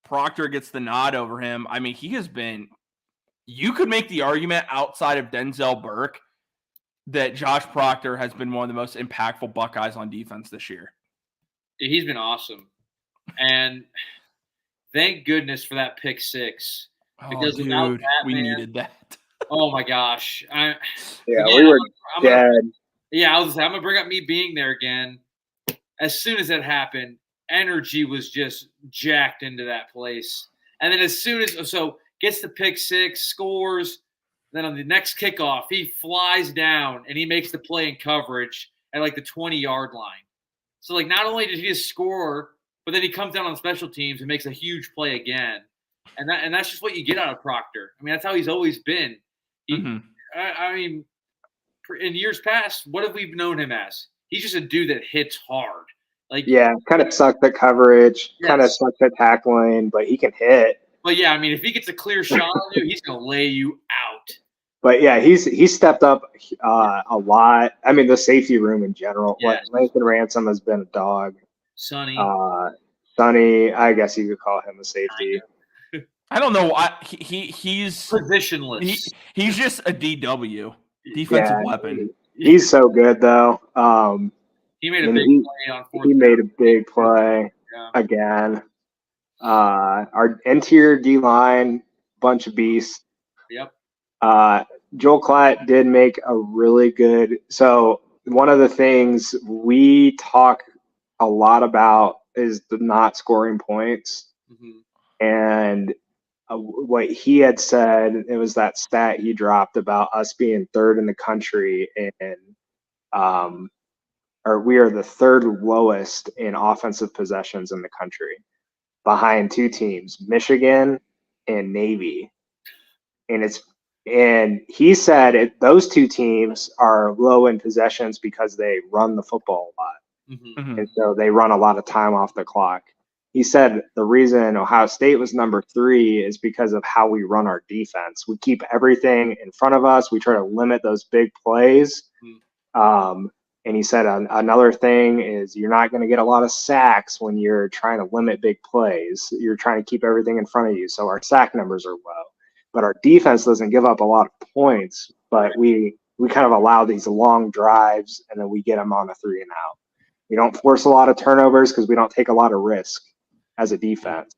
Proctor gets the nod over him. I mean, he has been – you could make the argument outside of Denzel Burke that Josh Proctor has been one of the most impactful Buckeyes on defense this year. He's been awesome. And thank goodness for that pick six. Because without that, we needed that. Oh, my gosh. We were dead. I was going to bring up me being there again. As soon as that happened, energy was just jacked into that place. And then as soon as – gets the pick six, scores. Then on the next kickoff, he flies down and he makes the play in coverage at like the 20-yard line. So like not only did he just score, but then he comes down on special teams and makes a huge play again. And that's just what you get out of Proctor. I mean, that's how he's always been. I mean, in years past, what have we known him as? He's just a dude that hits hard. Like, yeah, kind of sucked at coverage, kind of sucked at tackling, but he can hit. But yeah, I mean, if he gets a clear shot on you, he's gonna lay you out. But yeah, he's stepped up a lot. I mean, the safety room in general. Yes. Lathan Ransom has been a dog. Sonny, I guess you could call him a safety. I don't know why he's positionless. He's just a DW, defensive weapon. He's so good though. He made a big play on fourth. He made a big play again. Our interior D line, bunch of beasts. Yep. Joel Klatt did make a really good. So one of the things we talk a lot about is the not scoring points. Mm-hmm. And what he had said, it was that stat he dropped about us being third in the country, and or we are the third lowest in offensive possessions in the country, behind two teams, Michigan and Navy. And he said those two teams are low in possessions because they run the football a lot. Mm-hmm. And so they run a lot of time off the clock. He said the reason Ohio State was number 3 is because of how we run our defense. We keep everything in front of us. We try to limit those big plays. Mm-hmm. And he said another thing is you're not going to get a lot of sacks when you're trying to limit big plays. You're trying to keep everything in front of you. So our sack numbers are low. But our defense doesn't give up a lot of points, but we kind of allow these long drives, and then we get them on a 3 and out. We don't force a lot of turnovers because we don't take a lot of risk as a defense.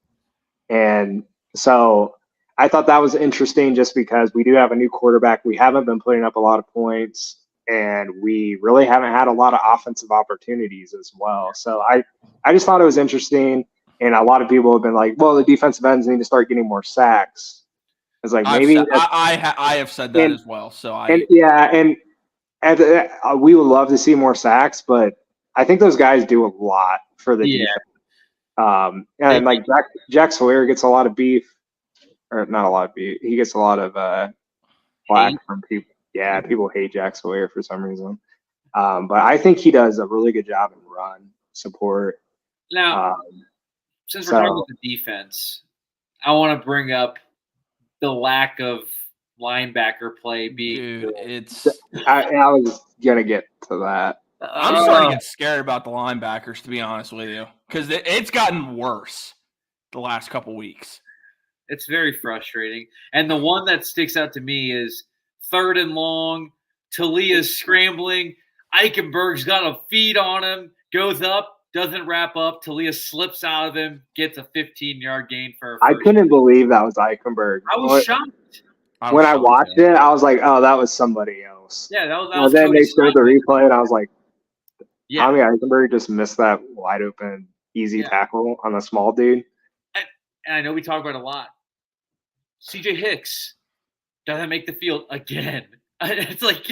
And so I thought that was interesting just because we do have a new quarterback. We haven't been putting up a lot of points. and we really haven't had a lot of offensive opportunities as well. So I just thought it was interesting, and a lot of people have been like, well, the defensive ends need to start getting more sacks. It's like maybe I have said that as well. So we would love to see more sacks, but I think those guys do a lot for the defense. And like Jack Sawyer gets a lot of beef, or not a lot of beef. He gets a lot of flack from people. Yeah, people hate Jack Sawyer for some reason. But I think he does a really good job in run support. Now, since we're talking about the defense, I want to bring up the lack of linebacker play being good. I was going to get to that. I'm starting to get scared about the linebackers, to be honest with you, because it's gotten worse the last couple weeks. It's very frustrating. And the one that sticks out to me is 3rd and long. Talia's scrambling. Eichenberg's got a feed on him. Goes up, doesn't wrap up. Talia slips out of him, gets a 15-yard gain for I couldn't believe that was Eichenberg. I was shocked. When I watched it, I was like, oh, that was somebody else. Yeah, that was and then they showed the replay, and I was like, Tommy Eichenberg just missed that wide open, easy tackle on a small dude. And I know we talk about it a lot. CJ Hicks doesn't make the field again. It's like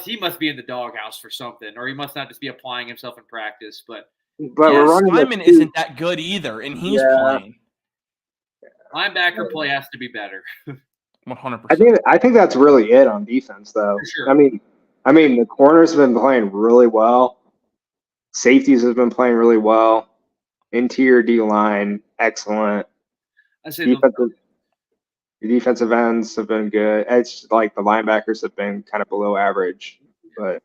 he must be in the doghouse for something, or he must not just be applying himself in practice. But Simon isn't that good either, and he's playing. Linebacker play has to be better. 100%. I think that's really it on defense, though. For sure. I mean, the corners have been playing really well. Safeties have been playing really well. Interior D line, excellent. The defensive ends have been good. It's like the linebackers have been kind of below average, but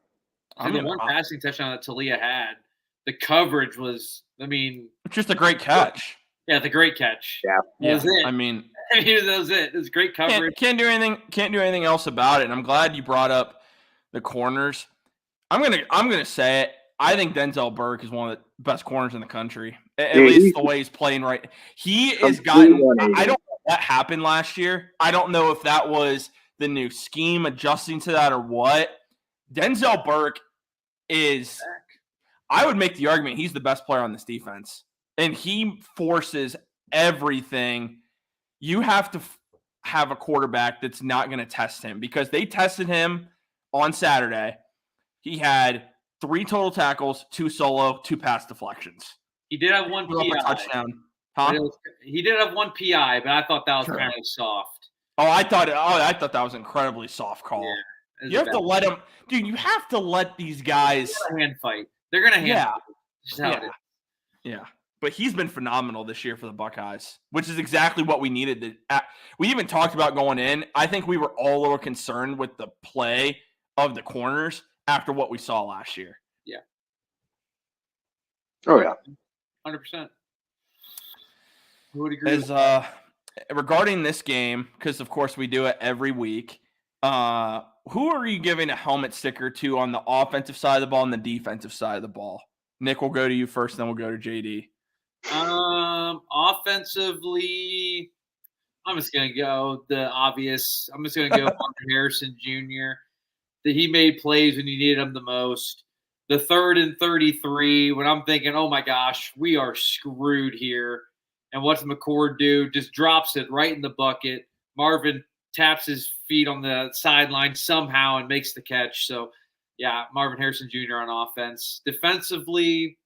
the one passing touchdown that Talia had, the coverage was, just a great catch. Yeah, the great catch. Yeah, that was it. That was it. It was great coverage. Can't do anything else about it. And I'm glad you brought up the corners. I'm gonna say it. I think Denzel Burke is one of the best corners in the country. At least the way he's playing right. He is gotten. I don't know what happened last year. I don't know if that was the new scheme adjusting to that or what. Denzel Burke is. I would make the argument he's the best player on this defense, and he forces everything. You have to have a quarterback that's not going to test him, because they tested him on Saturday. He had 3 total tackles, 2 solo, 2 pass deflections. He did have one PI. Touchdown. Huh? He did have one PI, but I thought that was kind of soft. I thought that was an incredibly soft call. Yeah, you have to let him, dude. You have to let these guys hand fight. They're gonna hand fight. Yeah. But he's been phenomenal this year for the Buckeyes, which is exactly what we needed. We even talked about going in. I think we were all a little concerned with the play of the corners after what we saw last year. Yeah. Oh, yeah. 100%. Who would agree? Regarding this game, because, of course, we do it every week, who are you giving a helmet sticker to on the offensive side of the ball and the defensive side of the ball? Nick, we'll go to you first, then we'll go to JD. Offensively, I'm just going to go the obvious. I'm just going to go Marvin Harrison Jr. That he made plays when you needed him the most. The 3rd and 33, when I'm thinking, oh my gosh, we are screwed here. And what's McCord do? Just drops it right in the bucket. Marvin taps his feet on the sideline somehow and makes the catch. So, yeah, Marvin Harrison Jr. on offense. Defensively,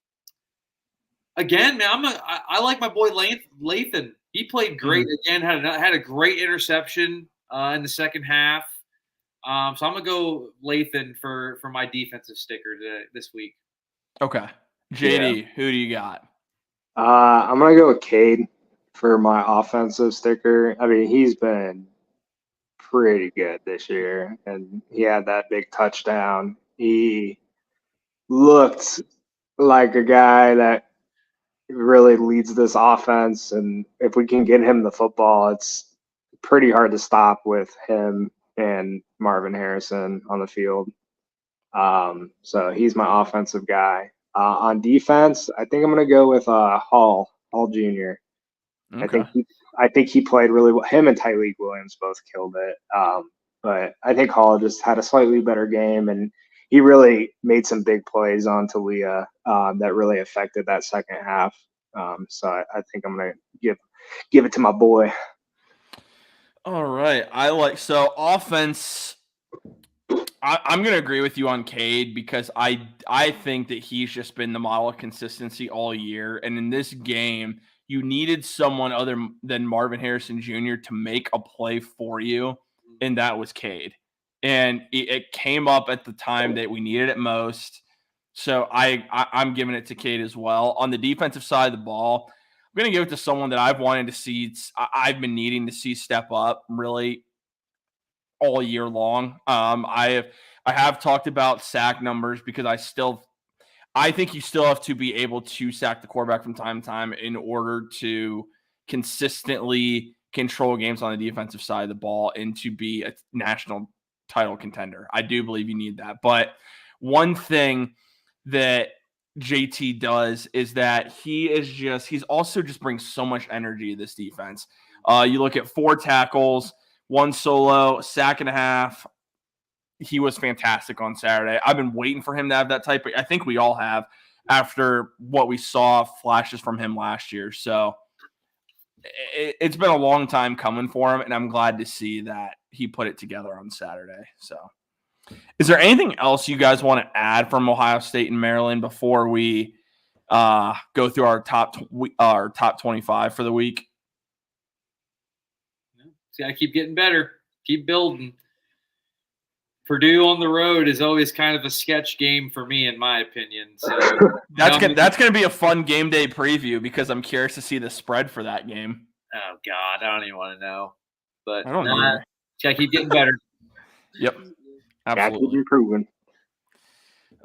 again, man, I like my boy Lathan. He played great again. Had a great interception in the second half. So I'm gonna go Lathan for my defensive sticker this week. Okay, JD, who do you got? I'm gonna go with Cade for my offensive sticker. I mean, he's been pretty good this year, and he had that big touchdown. He looked like a guy that really leads this offense, and if we can get him the football, it's pretty hard to stop with him and Marvin Harrison on the field. So he's my offensive guy. On defense, I think I'm going to go with Hall Jr. Okay. I think he played really well. Him and Tyreek Williams both killed it. but I think Hall just had a slightly better game, and he really made some big plays on Talia that really affected that second half. So I think I'm gonna give it to my boy. All right. So offense. I'm going to agree with you on Cade because I think that he's just been the model of consistency all year. And in this game, you needed someone other than Marvin Harrison Jr. to make a play for you, and that was Cade. And it came up at the time that we needed it most. So I'm giving it to Cade as well. On the defensive side of the ball, I'm going to give it to someone that I've wanted to see. I've been needing to see step up really all year long. I have talked about sack numbers because I think you still have to be able to sack the quarterback from time to time in order to consistently control games on the defensive side of the ball and to be a national title contender. I do believe you need that. But one thing that JT does is that he's also just brings so much energy to this defense. You look at 4 tackles, 1 solo, sack and a half. He was fantastic on Saturday. I've been waiting for him to have that type of – I think we all have after what we saw flashes from him last year. So it's been a long time coming for him, and I'm glad to see that he put it together on Saturday. So is there anything else you guys want to add from Ohio State and Maryland before we go through our top 25 for the week? Got to keep getting better, keep building. Purdue on the road is always kind of a sketch game for me, in my opinion. So that's going to be a fun game day preview because I'm curious to see the spread for that game. Oh God, I don't even want to know. But I don't know. Got to keep getting better. Yep, absolutely. Keep improving.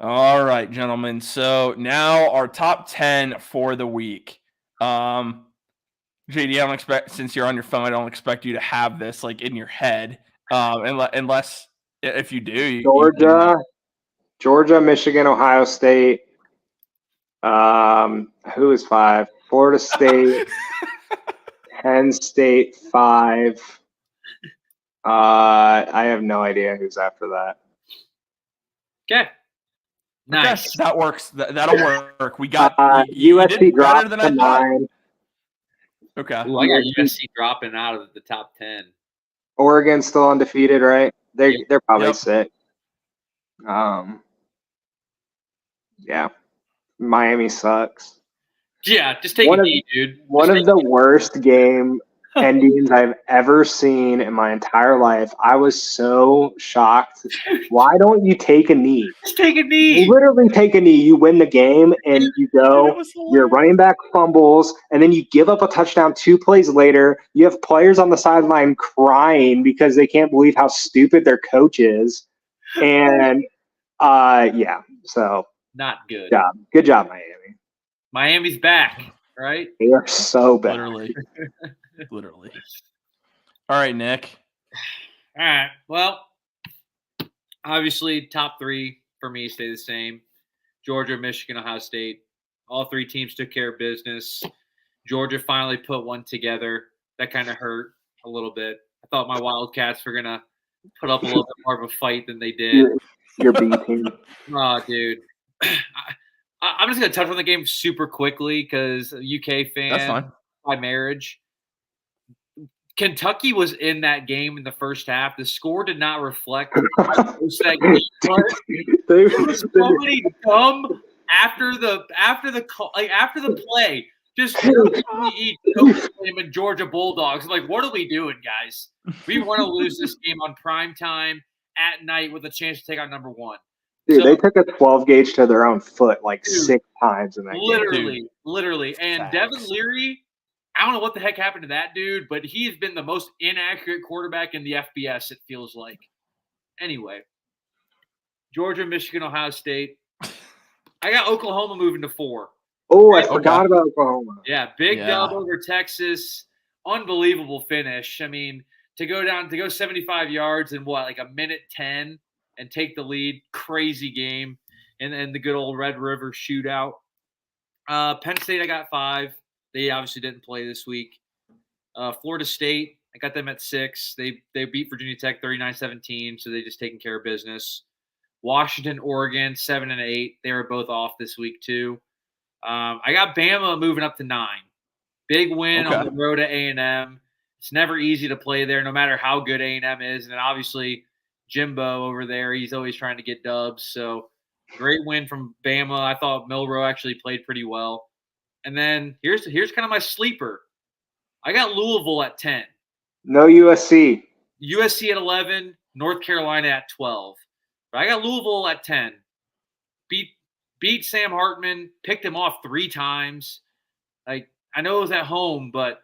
All right, gentlemen. So now our top 10 for the week. JD, I don't expect, since you're on your phone, I don't expect you to have this like in your head, unless if you do. Georgia, Michigan, Ohio State. Who is 5? Florida State, Penn State 5. I have no idea who's after that. Okay. Nice. Okay, that works. That'll work. We got USC dropped to 9. Okay. Ooh, I got USC dropping out of the top 10. Oregon still undefeated, right? They're probably 6. Yeah. Miami sucks. Yeah, just take a knee, dude. One of the worst game endings I've ever seen in my entire life. I was so shocked. Why don't you take a knee? Just take a knee. You literally take a knee. You win the game, and you go. Your running back fumbles, and then you give up a touchdown 2 plays later. You have players on the sideline crying because they can't believe how stupid their coach is. And, yeah, so. Not good. Good job, Miami. Miami's back, right? They are so bad. Literally. All right, Nick. All right. Well, obviously, top 3 for me stay the same. Georgia, Michigan, Ohio State. All 3 teams took care of business. Georgia finally put one together. That kind of hurt a little bit. I thought my Wildcats were going to put up a little bit more of a fight than they did. Your B team. Oh, dude. I'm just going to touch on the game super quickly because UK fan. That's fine. By marriage. Kentucky was in that game in the first half. The score did not reflect how close that game was. There was so many dumb after the play. Just eat and Georgia Bulldogs. I'm like, what are we doing, guys? We want to lose this game on prime time at night with a chance to take out number 1. Dude, they took a 12 gauge to their own foot 6 times in that game. Literally. And Facts. Devin Leary, I don't know what the heck happened to that dude, but he's been the most inaccurate quarterback in the FBS, it feels like. Anyway, Georgia, Michigan, Ohio State. I got Oklahoma moving to 4. Oh, I forgot about Oklahoma. Yeah, big dub over Texas. Unbelievable finish. I mean, to go 75 yards in a minute 10 and take the lead, crazy game. And the good old Red River shootout. Penn State, I got 5. They obviously didn't play this week. Florida State, I got them at 6. They beat Virginia Tech 39-17, so they just taking care of business. Washington, Oregon, 7 and 8. They were both off this week too. I got Bama moving up to 9. Big win on the road at A&M. It's never easy to play there, no matter how good A&M is. And then obviously Jimbo over there, he's always trying to get dubs. So great win from Bama. I thought Milroe actually played pretty well. And then here's kind of my sleeper. I got Louisville at 10. No USC. USC at 11. North Carolina at 12. But I got Louisville at 10. Beat Sam Hartman. Picked him off 3 times. Like, I know it was at home, but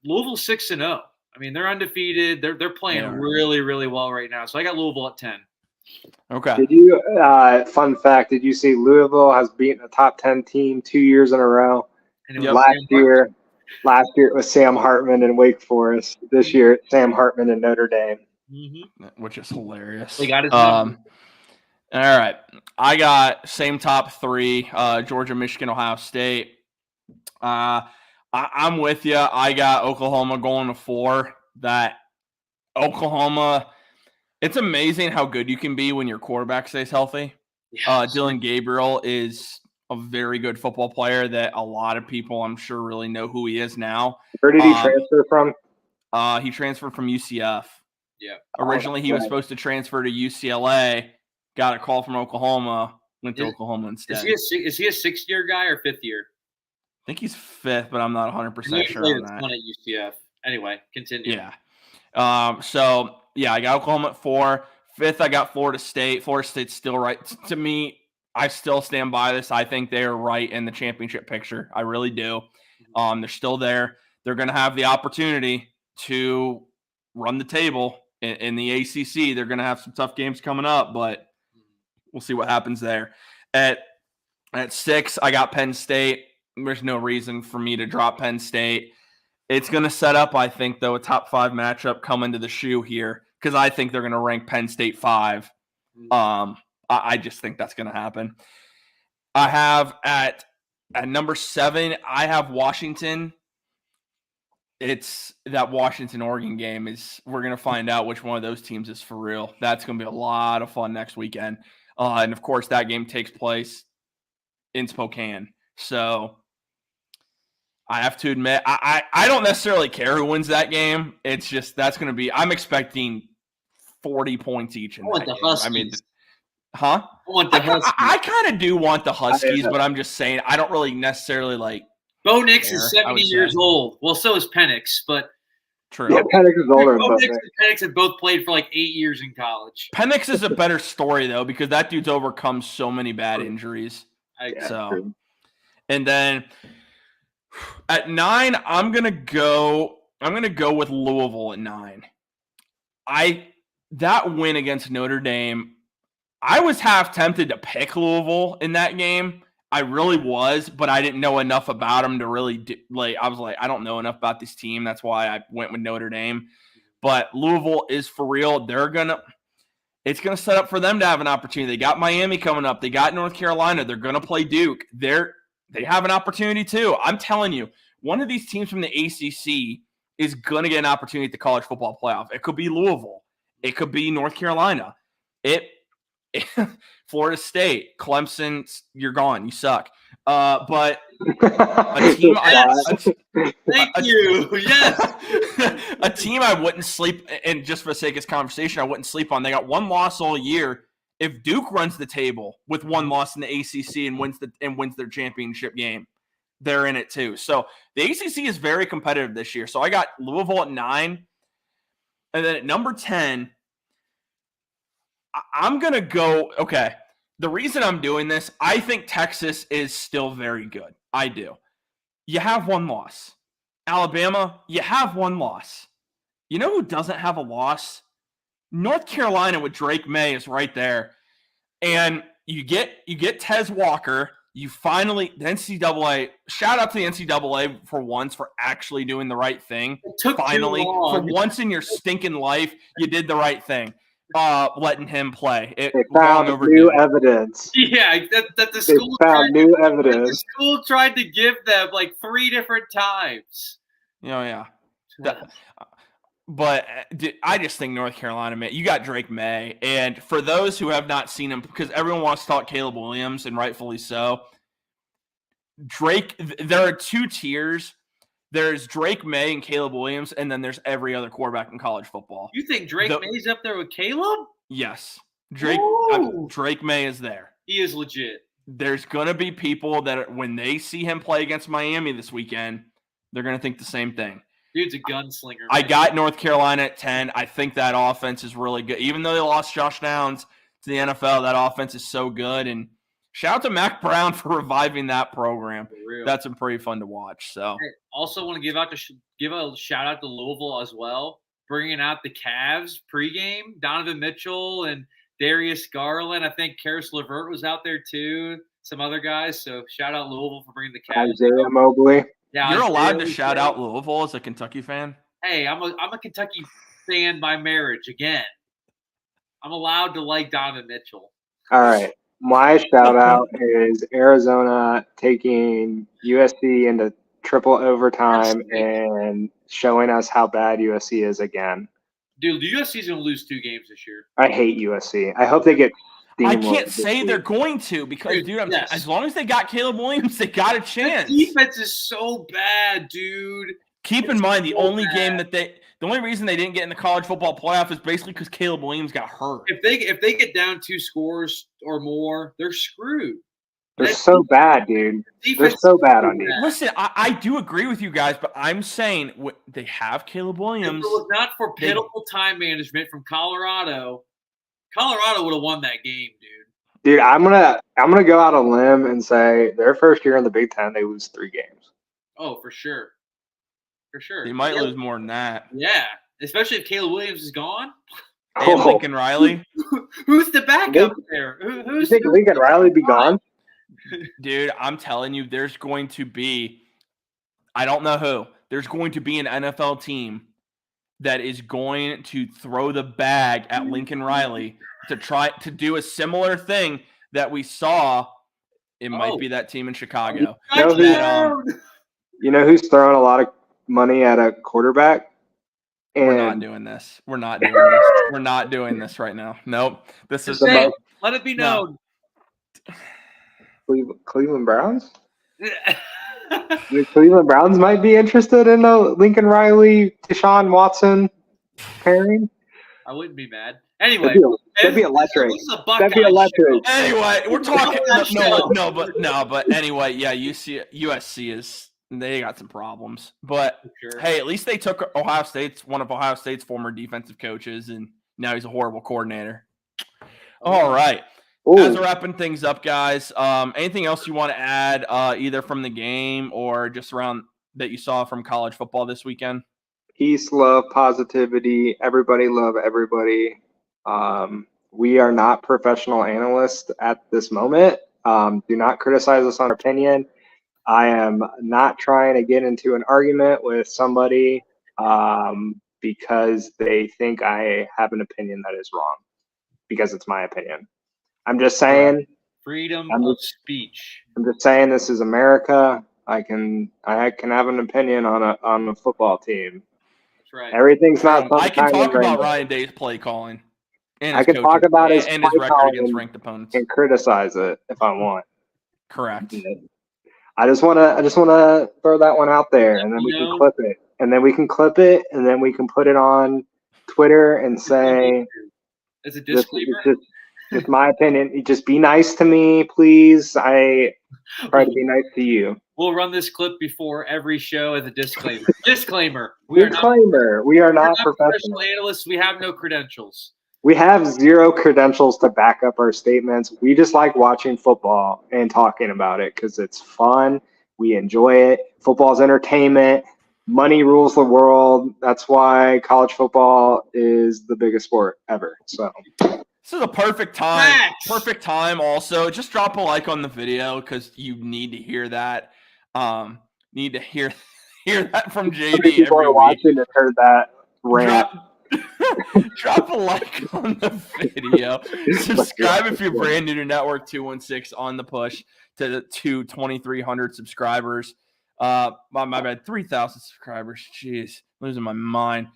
Louisville's 6-0. I mean, they're undefeated. They're playing really, really well right now. So I got Louisville at 10. Okay. Did you? Fun fact: did you see Louisville has beaten a top 10 team 2 years in a row? And it was Last year it was Sam Hartman and Wake Forest. This year it's Sam Hartman and Notre Dame. Mm-hmm. Which is hilarious. They got his number. All right. I got same top 3, Georgia, Michigan, Ohio State. I'm with you. I got Oklahoma going to 4. That Oklahoma, it's amazing how good you can be when your quarterback stays healthy. Yes. Dylan Gabriel is a very good football player that a lot of people, I'm sure, really know who he is now. Where did he transfer from? He transferred from UCF. Yeah. Originally, he was supposed to transfer to UCLA. Got a call from Oklahoma. Went to Oklahoma instead. Is he a 6th-year guy or 5th year? I think he's 5th, but I'm not 100% sure on that. At UCF. Anyway, continue. Yeah. I got Oklahoma at 4. 5th, I got Florida State. Florida State's still right. To me, I still stand by this. I think they are right in the championship picture. I really do. They're still there. They're going to have the opportunity to run the table in the ACC. They're going to have some tough games coming up, but we'll see what happens there. At 6, I got Penn State. There's no reason for me to drop Penn State. It's going to set up, I think, though, a top 5 matchup coming to the shoe here because I think they're going to rank Penn State 5. I just think that's going to happen. I have at number 7, I have Washington. It's that Washington-Oregon game we're going to find out which one of those teams is for real. That's going to be a lot of fun next weekend. And, of course, that game takes place in Spokane. So I have to admit, I don't necessarily care who wins that game. It's just I'm expecting 40 points each in that game. Huskies. I mean, huh? I want the Huskies. I kind of do want the Huskies, but I'm just saying I don't really necessarily like. Bo Nix is 70 years old. Well, so is Penix, but true. Yeah, Penix is older. Bo Nix and Penix have both played for like 8 years in college. Penix is a better story though because that dude's overcome so many bad injuries. True. And then at 9, I'm gonna go with Louisville at 9. That win against Notre Dame, I was half tempted to pick Louisville in that game. I really was, but I didn't know enough about them to really I was like, I don't know enough about this team. That's why I went with Notre Dame. But Louisville is for real. It's gonna set up for them to have an opportunity. They got Miami coming up. They got North Carolina. They're gonna play Duke. They have an opportunity too. I'm telling you, one of these teams from the ACC is gonna get an opportunity at the college football playoff. It could be Louisville. It could be North Carolina. Florida State, Clemson, you're gone. You suck. But a team, thank you. Yes, a team I wouldn't sleep. And just for the sake of this conversation, I wouldn't sleep on. They got 1 loss all year. If Duke runs the table with 1 loss in the ACC and wins their championship game, they're in it too. So the ACC is very competitive this year. So I got Louisville at 9, and then at number 10. I'm going to go, okay, the reason I'm doing this, I think Texas is still very good. I do. You have 1 loss. Alabama, you have 1 loss. You know who doesn't have a loss? North Carolina with Drake May is right there. And you get Tez Walker. You finally, the NCAA, shout out to the NCAA for once for actually doing the right thing. Finally, for once in your stinking life, you did the right thing. Letting him play. They found new evidence. Yeah, that the school found new evidence. The school tried to give them like 3 different times. Yeah. But I just think North Carolina, man, you got Drake May. And for those who have not seen him, because everyone wants to talk Caleb Williams, and rightfully so, there are two tiers. There's Drake May and Caleb Williams, and then there's every other quarterback in college football. You think Drake May's up there with Caleb? Yes. Drake May is there. He is legit. There's going to be people that when they see him play against Miami this weekend, they're going to think the same thing. Dude's a gunslinger. Man. I got North Carolina at 10. I think that offense is really good. Even though they lost Josh Downs to the NFL, that offense is so good. And shout out to Mac Brown for reviving that program. That's been pretty fun to watch. So, I also want to give a shout out to Louisville as well, bringing out the Cavs pregame. Donovan Mitchell and Darius Garland. I think Karis LeVert was out there too. Some other guys. So shout out Louisville for bringing the Cavs. Isaiah Mobley. Yeah, you're allowed to shout out Louisville as a Kentucky fan. Hey, I'm a Kentucky fan by marriage again. I'm allowed to like Donovan Mitchell. All right. My shout out is Arizona taking USC into triple overtime and showing us how bad USC is again. Dude, the USC is going to lose 2 games this year. I hate USC. I hope they get I can't say they're going to because, dude, as long as they got Caleb Williams, they got a chance. The defense is so bad, dude. Keep in mind the only reason they didn't get in the college football playoff is basically because Caleb Williams got hurt. If they get down 2 scores or more, they're screwed. They're so bad, dude. They're so bad on defense. Listen, I do agree with you guys, but I'm saying they have Caleb Williams. If it was not for pitiful time management from Colorado would have won that game, dude. Dude, I'm gonna go out on a limb and say their first year in the Big Ten, they lose 3 games. Oh, for sure. For sure. They might lose more than that. Yeah. Especially if Caleb Williams is gone. And Lincoln Riley. Who's the backup there? You think Lincoln Riley be gone? Dude, I'm telling you, there's going to be I don't know who. There's going to be an NFL team that is going to throw the bag at Lincoln Riley to try to do a similar thing that we saw. It might be that team in Chicago. You know who's throwing a lot of money at a quarterback? And we're not doing this. We're not doing this. We're not doing this right now. Nope. This is let it be known. Cleveland Browns? The Cleveland Browns might be interested in a Lincoln Riley, Deshaun Watson pairing. I wouldn't be mad. Anyway, that'd be electric. That'd be electric. Anyway, we're talking. But anyway, yeah, USC is. They got some problems, but hey, at least they took one of Ohio State's former defensive coaches, and now he's a horrible coordinator. All right. Ooh. As we're wrapping things up, guys, anything else you want to add, either from the game or just around that you saw from college football this weekend? Peace, love, positivity. Everybody love everybody. We are not professional analysts at this moment. Do not criticize us on our opinion. I am not trying to get into an argument with somebody because they think I have an opinion that is wrong, because it's my opinion. I'm just saying freedom of speech. I'm just saying this is America. I can have an opinion on a football team. That's right. Everything's not. I can talk about Ryan Day's play calling. And I can talk about his record against ranked opponents and criticize it if I want. Correct. I just want to throw that one out there, and then we can clip it, and then we can put it on Twitter and say, as a disclaimer. It's my opinion. Just be nice to me, please. I try to be nice to you. We'll run this clip before every show as a disclaimer. Disclaimer. We are not professional analysts. We have no credentials. We have 0 credentials to back up our statements. We just like watching football and talking about it because it's fun. We enjoy it. Football's entertainment. Money rules the world. That's why college football is the biggest sport ever. So this is a perfect time. Max. Perfect time also. Just drop a like on the video because you need to hear that. Need to hear that from JD. People are watching and heard that rant. Drop a like on the video. Subscribe if you're brand new to Network 216 on the push to 2,300 subscribers. My bad, 3,000 subscribers. Jeez, losing my mind.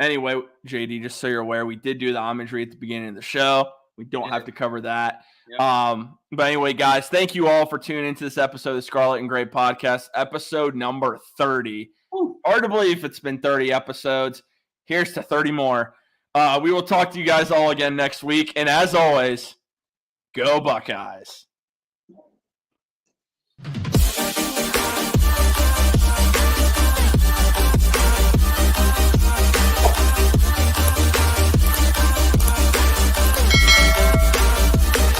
Anyway, JD, just so you're aware, we did do the homage read at the beginning of the show. We don't have to cover that. Yep. But anyway, guys, thank you all for tuning into this episode of the Scarlet and Gray podcast, episode number 30. Ooh. Hard to believe it's been 30 episodes. Here's to 30 more. We will talk to you guys all again next week. And as always, go Buckeyes.